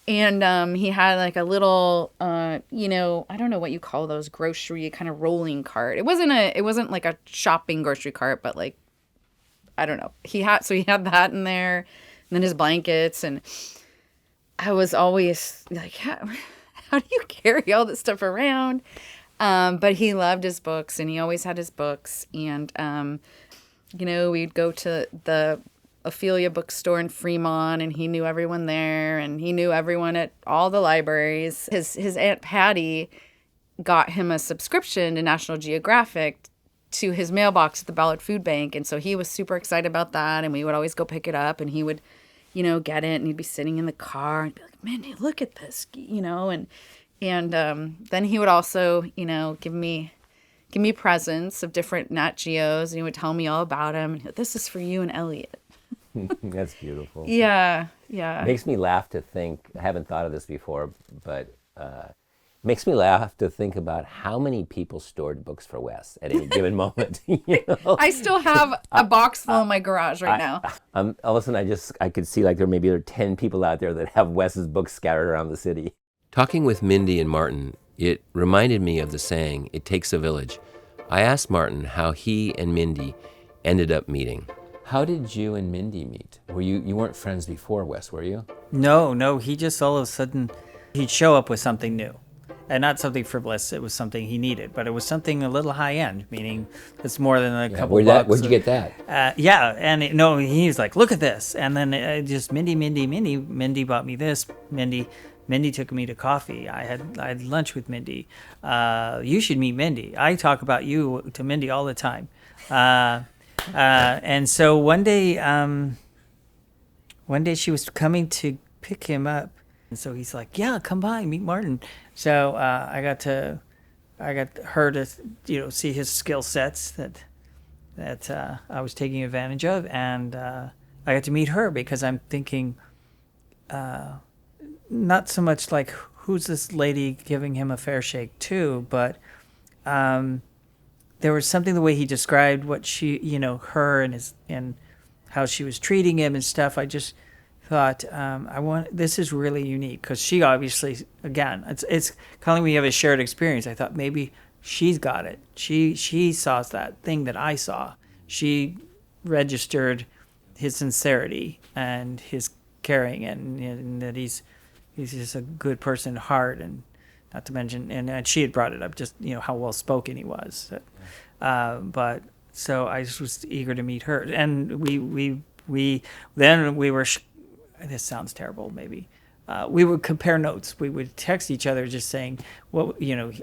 And he had a little, I don't know what you call those grocery kind of rolling cart. It wasn't like a shopping grocery cart, but I don't know. He had that in there, and then his blankets. And I was always like, how do you carry all this stuff around? But he loved his books, and he always had his books. And, we'd go to the Ophelia bookstore in Fremont, and he knew everyone there, and he knew everyone at all the libraries. His Aunt Patty got him a subscription to National Geographic to his mailbox at the Ballard Food Bank, and so he was super excited about that, and we would always go pick it up, and he would, get it, and he'd be sitting in the car and be like, "Mindy, look at this," and then he would also, give me presents of different Nat Geos, and he would tell me all about them, and this is for you and Elliot. That's beautiful. Yeah. Makes me laugh to think, I haven't thought of this before, but makes me laugh to think about how many people stored books for Wes at any given moment. I still have a box full in my garage right now. All of a sudden, I could see there maybe there are 10 people out there that have Wes's books scattered around the city. Talking with Mindy and Martin, it reminded me of the saying, "It takes a village." I asked Martin how he and Mindy ended up meeting. How did you and Mindy meet? You weren't friends before, Wes, were you? No, he just all of a sudden, he'd show up with something new. And not something frivolous, it was something he needed, but it was something a little high-end, meaning it's more than a couple bucks. Where'd you get that? He was like, "Look at this." And then just Mindy bought me this. Mindy took me to coffee. I had lunch with Mindy. You should meet Mindy. I talk about you to Mindy all the time. And so one day she was coming to pick him up, and so he's like, "Yeah, come by, meet Martin." So I got her to see his skill sets that I was taking advantage of, and I got to meet her because I'm thinking, not so much like who's this lady giving him a fair shake to, but there was something the way he described what she, her and how she was treating him and stuff. I just thought, this is really unique because she obviously, again, it's kind of like we have a shared experience. I thought maybe she's got it. She saw that thing that I saw. She registered his sincerity and his caring and that he's just a good person at heart, and not to mention, and she had brought it up, just how well spoken he was. But so I just was eager to meet her, and we were. This sounds terrible, maybe. We would compare notes. We would text each other, just saying, "Well,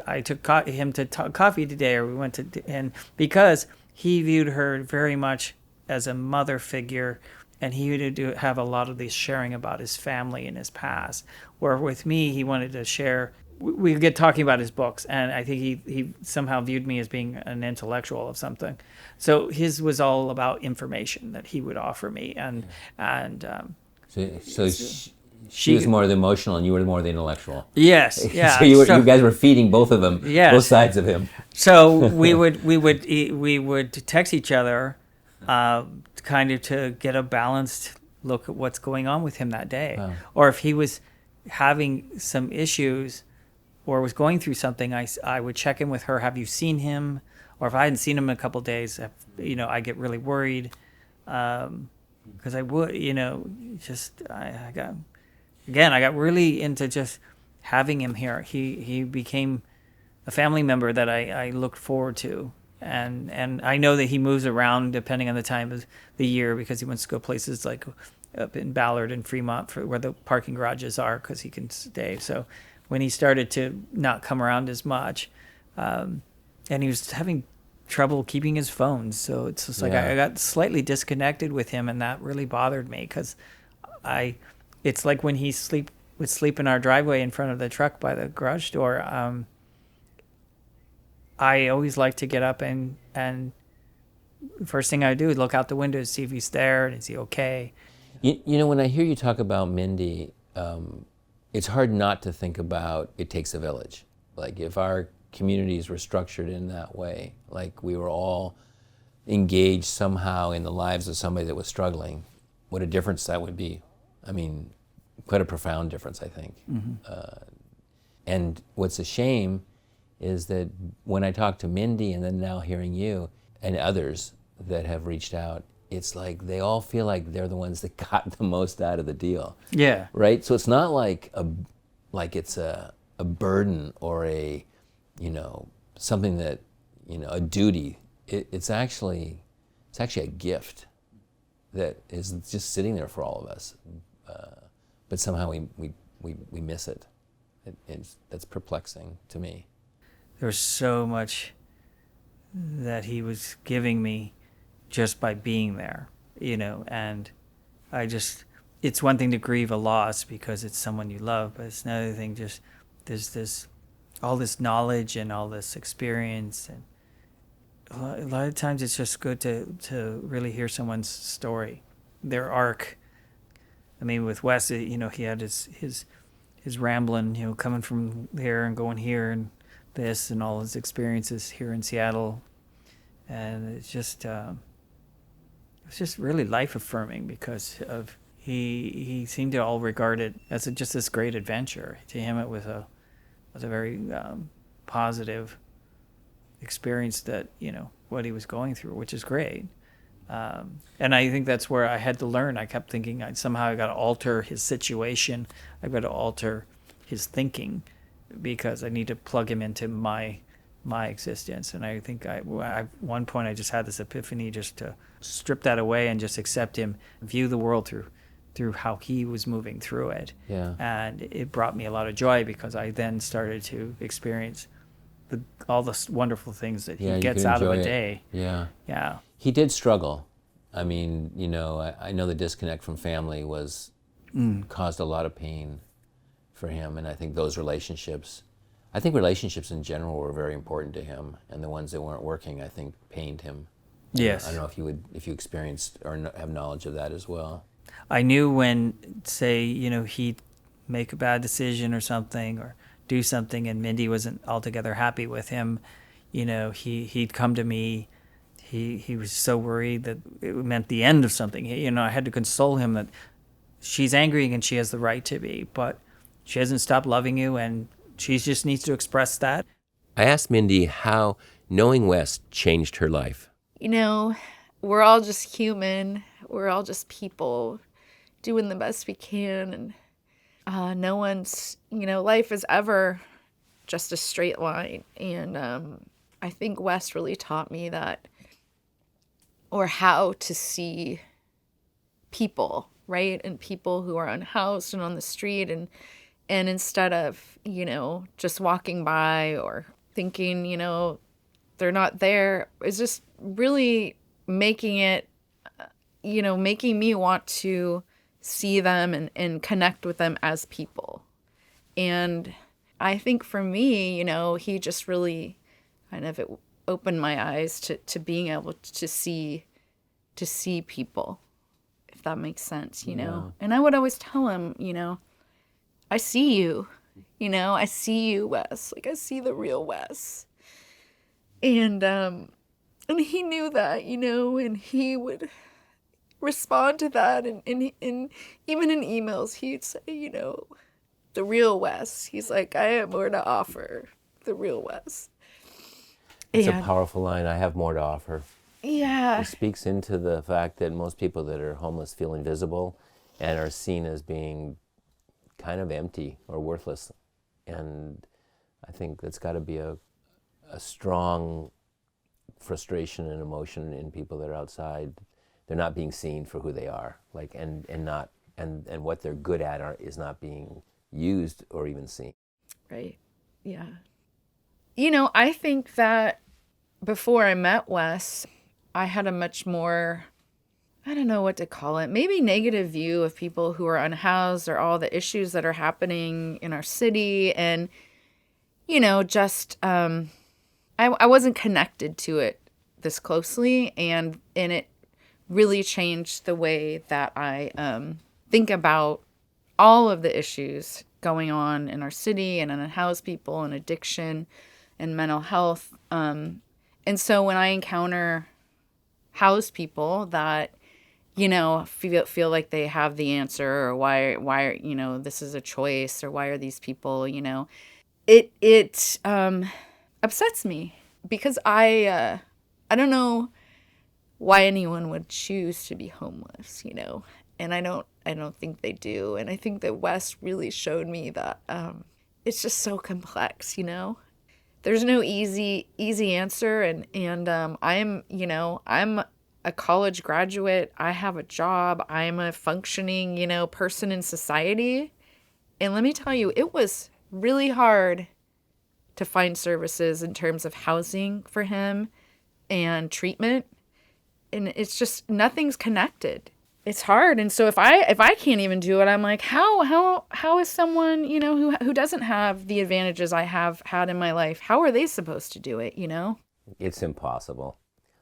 I took him to coffee today, or we went to," and because he viewed her very much as a mother figure. And he would have a lot of this sharing about his family and his past. Where with me, he wanted to share. We would get talking about his books, and I think he somehow viewed me as being an intellectual of something. So his was all about information that he would offer me, So she was more the emotional, and you were more the intellectual. Yes, yeah. So you guys were feeding both of them, yes. Both sides of him. So we would text each other. Kind of to get a balanced look at what's going on with him that day. Wow. Or if he was having some issues or was going through something, I would check in with her, have you seen him? Or if I hadn't seen him in a couple of days, I get really worried. Because I would, I got really into just having him here. He became a family member that I looked forward to. And I know that he moves around depending on the time of the year because he wants to go places like up in Ballard and Fremont where the parking garages are because he can stay. So when he started to not come around as much, and he was having trouble keeping his phone. So it's just like I got slightly disconnected with him, and that really bothered me because it's like when he's would sleep in our driveway in front of the truck by the garage door, I always like to get up and first thing I do is look out the window to see if he's there and is he okay. You know, when I hear you talk about Mindy, it's hard not to think about it takes a village. Like if our communities were structured in that way, like we were all engaged somehow in the lives of somebody that was struggling, what a difference that would be. I mean, quite a profound difference, I think. And what's a shame is that when I talk to Mindy and then now hearing you and others that have reached out, it's like they all feel like they're the ones that got the most out of the deal. Yeah. Right? So it's not like it's a burden or a, something that, a duty. It's actually a gift that is just sitting there for all of us. But somehow we miss it. That's perplexing to me. There's so much that he was giving me just by being there, and it's one thing to grieve a loss because it's someone you love, but it's another thing just there's all this knowledge and all this experience, and a lot of times it's just good to really hear someone's story, their arc. I mean, with Wes, he had his rambling, coming from here and going here and this and all his experiences here in Seattle. And it's just really life affirming because of he seemed to all regard it as just this great adventure. To him, it was a very positive experience that what he was going through, which is great. And I think that's where I had to learn. I kept thinking I got to alter his situation. I've got to alter his thinking because I need to plug him into my existence. And I think at one point I just had this epiphany just to strip that away and just accept him, view the world through how he was moving through it. Yeah. And it brought me a lot of joy because I then started to experience all the wonderful things that he gets out of a day. Yeah. Yeah. He did struggle. I mean, I know the disconnect from family caused a lot of pain for him, and I think relationships in general were very important to him, and the ones that weren't working, I think, pained him. Yes. I don't know if you experienced or have knowledge of that as well. I knew when, say, he'd make a bad decision or something, or do something, and Mindy wasn't altogether happy with him. He'd come to me. He was so worried that it meant the end of something. I had to console him that she's angry and she has the right to be, but she hasn't stopped loving you, and she just needs to express that. I asked Mindy how knowing Wes changed her life. We're all just human. We're all just people doing the best we can. And no one's, life is ever just a straight line. And I think Wes really taught me that, or how to see people, right? And people who are unhoused and on the street. And instead of, just walking by or thinking, they're not there, it's just really making me want to see them and connect with them as people. And I think for me, he just really kind of opened my eyes to being able to see people, if that makes sense, Yeah. And I would always tell him, I see you, I see you, Wes. Like, I see the real Wes. And he knew that, and he would respond to that. And even in emails, he'd say, the real Wes. He's like, I have more to offer, the real Wes. It's a powerful line. I have more to offer. Yeah. It speaks into the fact that most people that are homeless feel invisible and are seen as being kind of empty or worthless. And I think that's got to be a strong frustration and emotion in people that are outside. They're not being seen for who they are, and what they're good at is not being used or even seen. Right. Yeah. I think that before I met Wes, I had a much more I don't know what to call it, maybe negative view of people who are unhoused or all the issues that are happening in our city. And, just I wasn't connected to it this closely, and it really changed the way that I think about all of the issues going on in our city and unhoused people and addiction and mental health. And so when I encounter housed people that, feel like they have the answer, or why, this is a choice, or why are these people, it upsets me, because I don't know why anyone would choose to be homeless, and I don't think they do. And I think that Wes really showed me that it's just so complex, There's no easy answer, and I'm a college graduate. I have a job. I'm a functioning, person in society. And let me tell you, it was really hard to find services in terms of housing for him and treatment. And it's just, nothing's connected. It's hard. And so if I can't even do it, I'm like, how is someone, who doesn't have the advantages I have had in my life, how are they supposed to do it, It's impossible.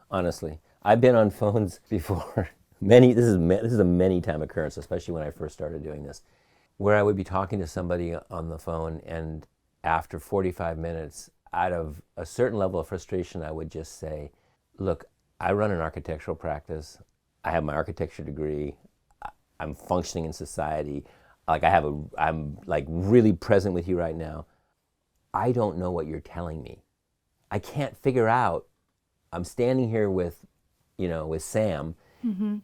Honestly, I've been on phones before. This is a many time occurrence, especially when I first started doing this, where I would be talking to somebody on the phone, and after 45 minutes, out of a certain level of frustration, I would just say, look, I run an architectural practice. I have my architecture degree. I'm functioning in society. I'm like really present with you right now. I don't know what you're telling me. I can't figure out. I'm standing here with Sam, mm-hmm.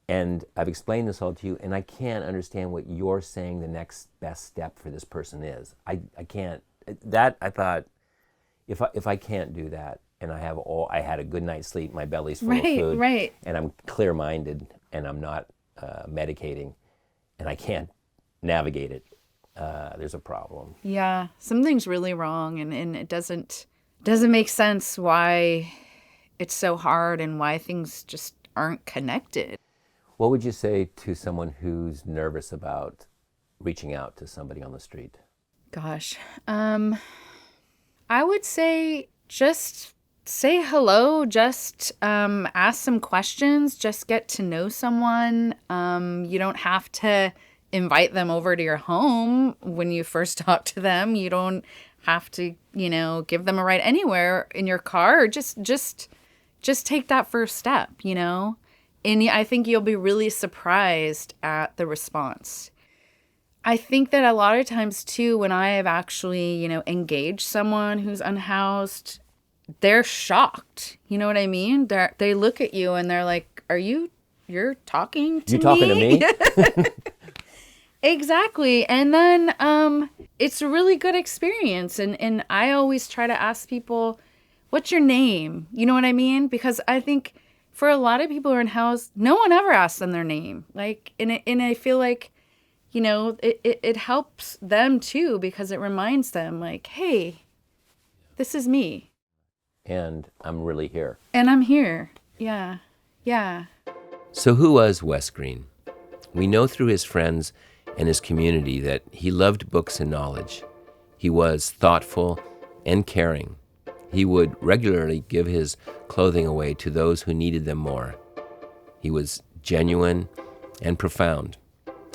and I've explained this all to you, and I can't understand what you're saying the next best step for this person is. I can't. That, I thought, if I can't do that, and I had a good night's sleep, my belly's full of food, right, and I'm clear-minded, and I'm not medicating, and I can't navigate it, there's a problem. Yeah, something's really wrong, and it doesn't make sense why it's so hard and why things just aren't connected. What would you say to someone who's nervous about reaching out to somebody on the street? Gosh, I would say just say hello, just ask some questions, just get to know someone. You don't have to invite them over to your home when you first talk to them. You don't have to, give them a ride anywhere in your car. Just take that first step, And I think you'll be really surprised at the response. I think that a lot of times, too, when I have actually, engaged someone who's unhoused, they're shocked. You know what I mean? They look at you and they're like, you're talking to me? You talking to me? Exactly. And then it's a really good experience. And I always try to ask people, what's your name? You know what I mean? Because I think for a lot of people who are unhoused, no one ever asks them their name. And I feel like, it helps them too, because it reminds them like, hey, this is me. And I'm really here. And I'm here. Yeah. Yeah. So who was Wes Green? We know through his friends and his community that he loved books and knowledge. He was thoughtful and caring. He would regularly give his clothing away to those who needed them more. He was genuine and profound.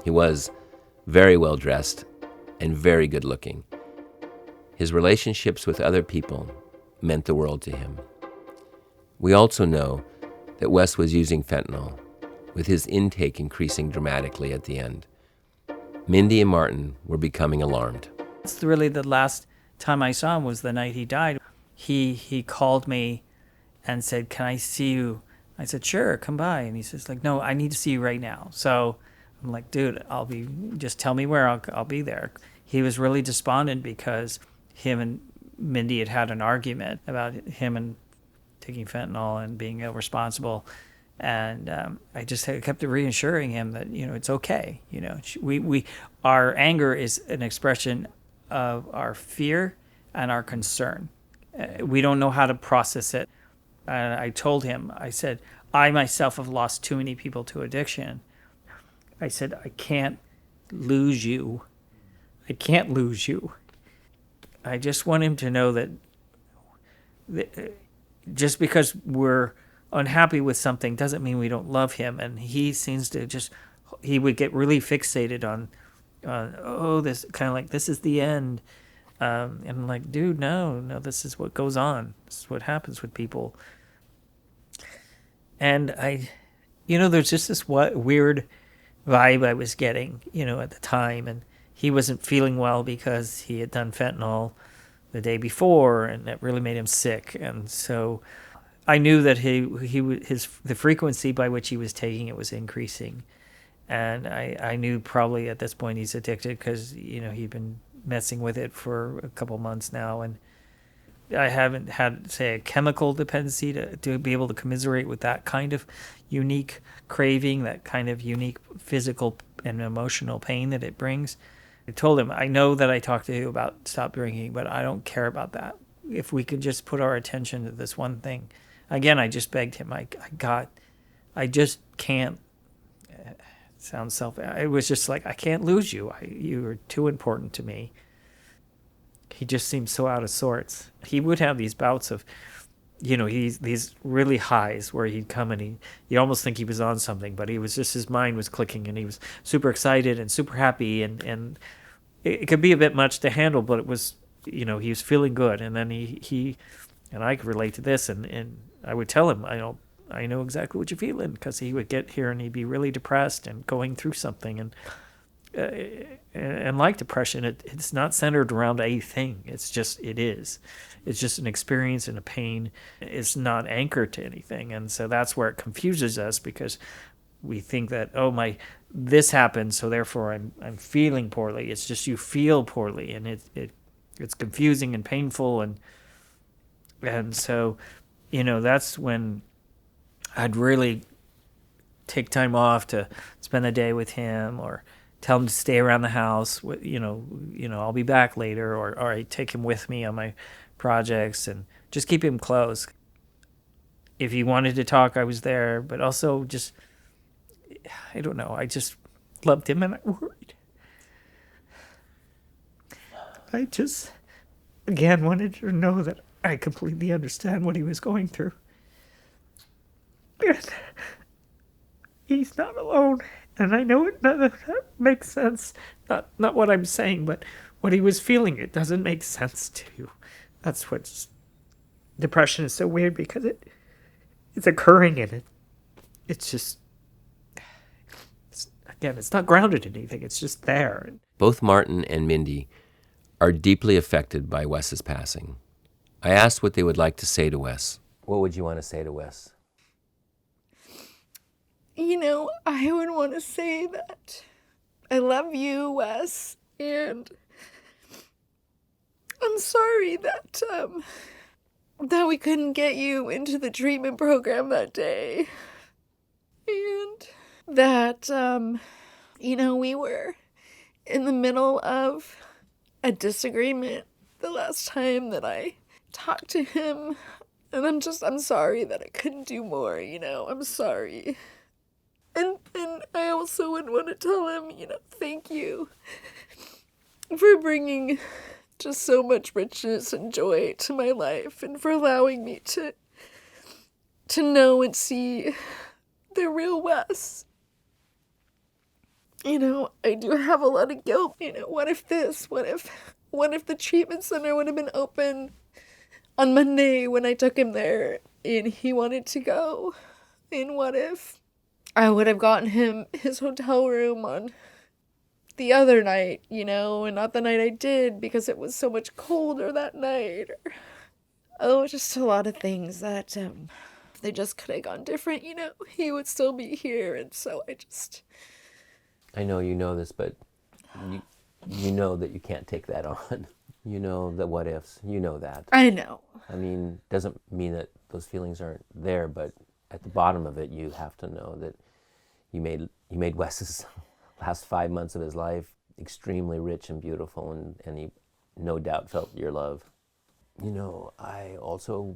He was very well dressed and very good looking. His relationships with other people meant the world to him. We also know that Wes was using fentanyl, with his intake increasing dramatically at the end. Mindy and Martin were becoming alarmed. It's really the last time I saw him was the night he died. He called me and said, "Can I see you?" I said, "Sure, come by." And he says, "No, I need to see you right now." So I'm like, "Dude, just tell me where, I'll be there." He was really despondent because him and Mindy had an argument about him and taking fentanyl and being irresponsible. And I kept reassuring him that, it's okay. Our anger is an expression of our fear and our concern. We don't know how to process it. And I told him, I said, I myself have lost too many people to addiction. I said, I can't lose you. I can't lose you. I just want him to know that just because we're unhappy with something doesn't mean we don't love him. And he seems to he would get really fixated on this kind of like, this is the end. And I'm like, dude, no, this is what goes on. This is what happens with people. And there's just this weird vibe I was getting, at the time. And he wasn't feeling well because he had done fentanyl the day before, and that really made him sick. And so I knew that the frequency by which he was taking it was increasing. And I knew probably at this point he's addicted because, he'd been messing with it for a couple months now. And I haven't had, say, a chemical dependency to be able to commiserate with that kind of unique craving, that kind of unique physical and emotional pain that it brings. I told him, I know that I talked to you about stop drinking, but I don't care about that. If we could just put our attention to this one thing. Again, I just begged him. I just can't. Sounds selfish. It was just like, I can't lose you. You are too important to me. He just seemed so out of sorts. He would have these bouts of, these really highs where he'd come and you almost think he was on something, but he was just, his mind was clicking and he was super excited and super happy, and it could be a bit much to handle, but it was, he was feeling good. And then he and I could relate to this, and I would tell him, I know exactly what you're feeling, because he would get here and he'd be really depressed and going through something. And like depression, it's not centered around a thing. It's just an experience and a pain. It's not anchored to anything. And so that's where it confuses us, because we think that, this happened, so therefore I'm feeling poorly. It's just you feel poorly, and it's confusing and painful, and so that's when I'd really take time off to spend a day with him, or tell him to stay around the house. I'll be back later, or I take him with me on my projects, and just keep him close. If he wanted to talk, I was there, but also just, I don't know, I just loved him and I worried. I just, again, wanted to know that I completely understand what he was going through. And he's not alone. And I know none of that makes sense. Not what I'm saying, but what he was feeling, it doesn't make sense to you. That's what's... Depression is so weird, because it's occurring in it. It's just... It's not grounded in anything. It's just there. Both Martin and Mindy are deeply affected by Wes's passing. I asked what they would like to say to Wes. What would you want to say to Wes? I would want to say that I love you, Wes, and I'm sorry that we couldn't get you into the treatment program that day, and that, we were in the middle of a disagreement the last time that I talked to him, and I'm sorry that I couldn't do more, I'm sorry. And I also would want to tell him, thank you for bringing just so much richness and joy to my life, and for allowing me to know and see the real Wes. I do have a lot of guilt. What if the treatment center would have been open on Monday when I took him there and he wanted to go? And what if I would have gotten him his hotel room on the other night, and not the night I did because it was so much colder that night? Just a lot of things that, if they just could have gone different, he would still be here. And so I know you know this, but you know that you can't take that on. You know the what ifs. You know that. I know. Doesn't mean that those feelings aren't there, but at the bottom of it, you have to know that you made Wes's last 5 months of his life extremely rich and beautiful, and he no doubt felt your love. I also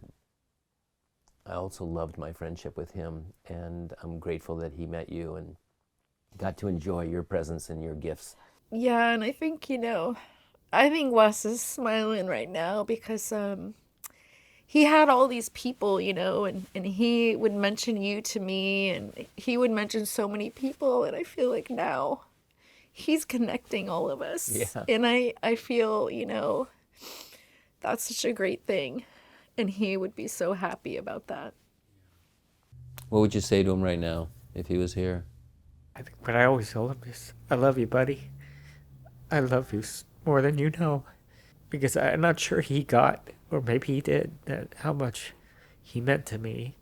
I also loved my friendship with him, and I'm grateful that he met you and got to enjoy your presence and your gifts. Yeah, and I think, I think Wes is smiling right now because he had all these people, and he would mention you to me, and he would mention so many people, and I feel like now he's connecting all of us. Yeah. And I feel, that's such a great thing, and he would be so happy about that. What would you say to him right now if he was here? I think what I always told him is, I love you, buddy. I love you more than you know. Because I'm not sure he got, or maybe he did, that how much he meant to me.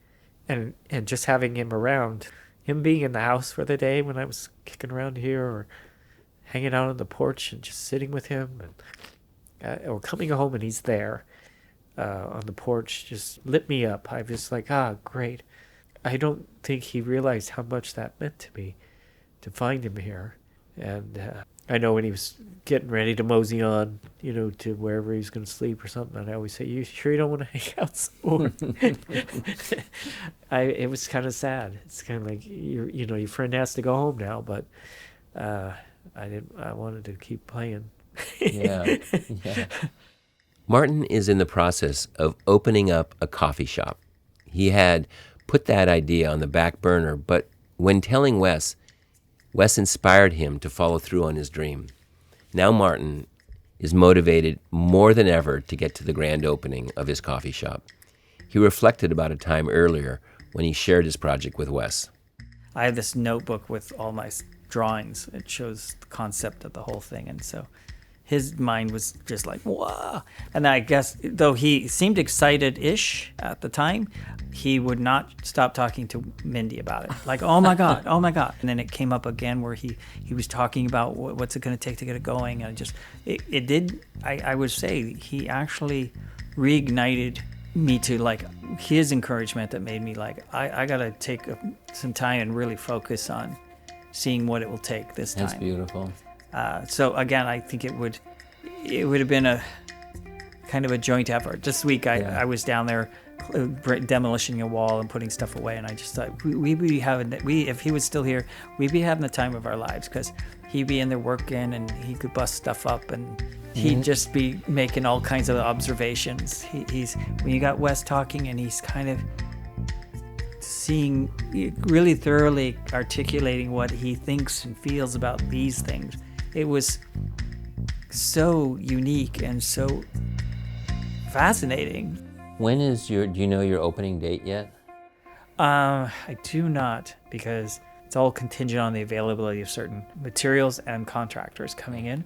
And just having him around, him being in the house for the day when I was kicking around here, or hanging out on the porch and just sitting with him, and or coming home and he's there on the porch, just lit me up. I was like, great. I don't think he realized how much that meant to me, to find him here. And I know when he was getting ready to mosey on, to wherever he was going to sleep or something, and I always say, "You sure you don't want to hang out some more?" It was kind of sad. It's kind of like your friend has to go home now, but I wanted to keep playing. Yeah. Martin is in the process of opening up a coffee shop. He had put that idea on the back burner, but when telling Wes inspired him to follow through on his dream. Now Martin is motivated more than ever to get to the grand opening of his coffee shop. He reflected about a time earlier when he shared his project with Wes. I have this notebook with all my drawings. It shows the concept of the whole thing, and so his mind was just like, wow. And I guess, though he seemed excited-ish at the time, he would not stop talking to Mindy about it. Like, oh my God. And then it came up again where he was talking about what's it going to take to get it going. And it did, I would say, he actually reignited me to, like, his encouragement that made me like, I got to take some time and really focus on seeing what it will take this time. That's beautiful. So again, I think it would have been a kind of a joint effort. This week, I was down there demolishing a wall and putting stuff away, and I just thought if he was still here, we'd be having the time of our lives, because he'd be in there working and he could bust stuff up, and he'd just be making all kinds of observations. He's when you got Wes talking, and he's kind of really thoroughly articulating what he thinks and feels about these things. It was so unique and so fascinating. When is do you know your opening date yet? I do not, because it's all contingent on the availability of certain materials and contractors coming in.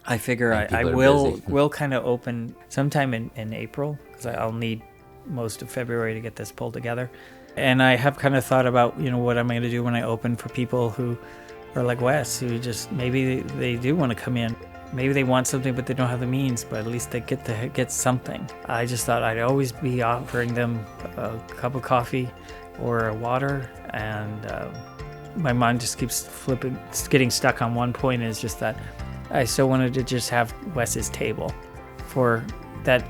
I figure I will kind of open sometime in April, because I'll need most of February to get this pulled together. And I have kind of thought about, what I'm going to do when I open for people who are like Wes, who just maybe they do want to come in. Maybe they want something, but they don't have the means, but at least they get something. I just thought I'd always be offering them a cup of coffee or a water, and my mind just keeps getting stuck on one point. Is just that I so wanted to just have Wes's table for that,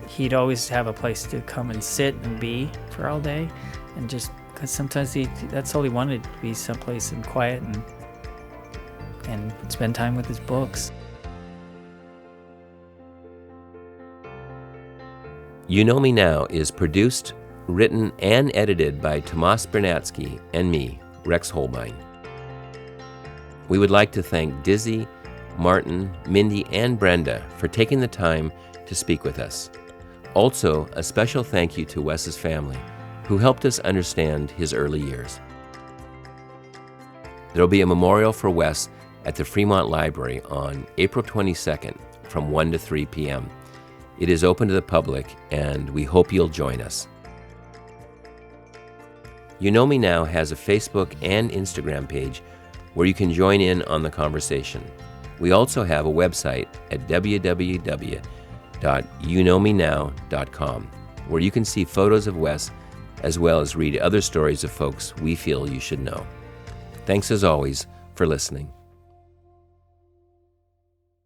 he'd always have a place to come and sit and be for all day, and just because sometimes that's all he wanted, to be someplace and quiet and spend time with his books. You Know Me Now is produced, written, and edited by Tomas Bernatsky and me, Rex Holbein. We would like to thank Dizzy, Martin, Mindy, and Brenda for taking the time to speak with us. Also, a special thank you to Wes's family, who helped us understand his early years. There will be a memorial for Wes at the Fremont Library on April 22nd from 1 to 3 p.m. It is open to the public, and we hope you'll join us. You Know Me Now has a Facebook and Instagram page where you can join in on the conversation. We also have a website at www.youknowmenow.com, where you can see photos of Wes as well as read other stories of folks we feel you should know. Thanks as always for listening.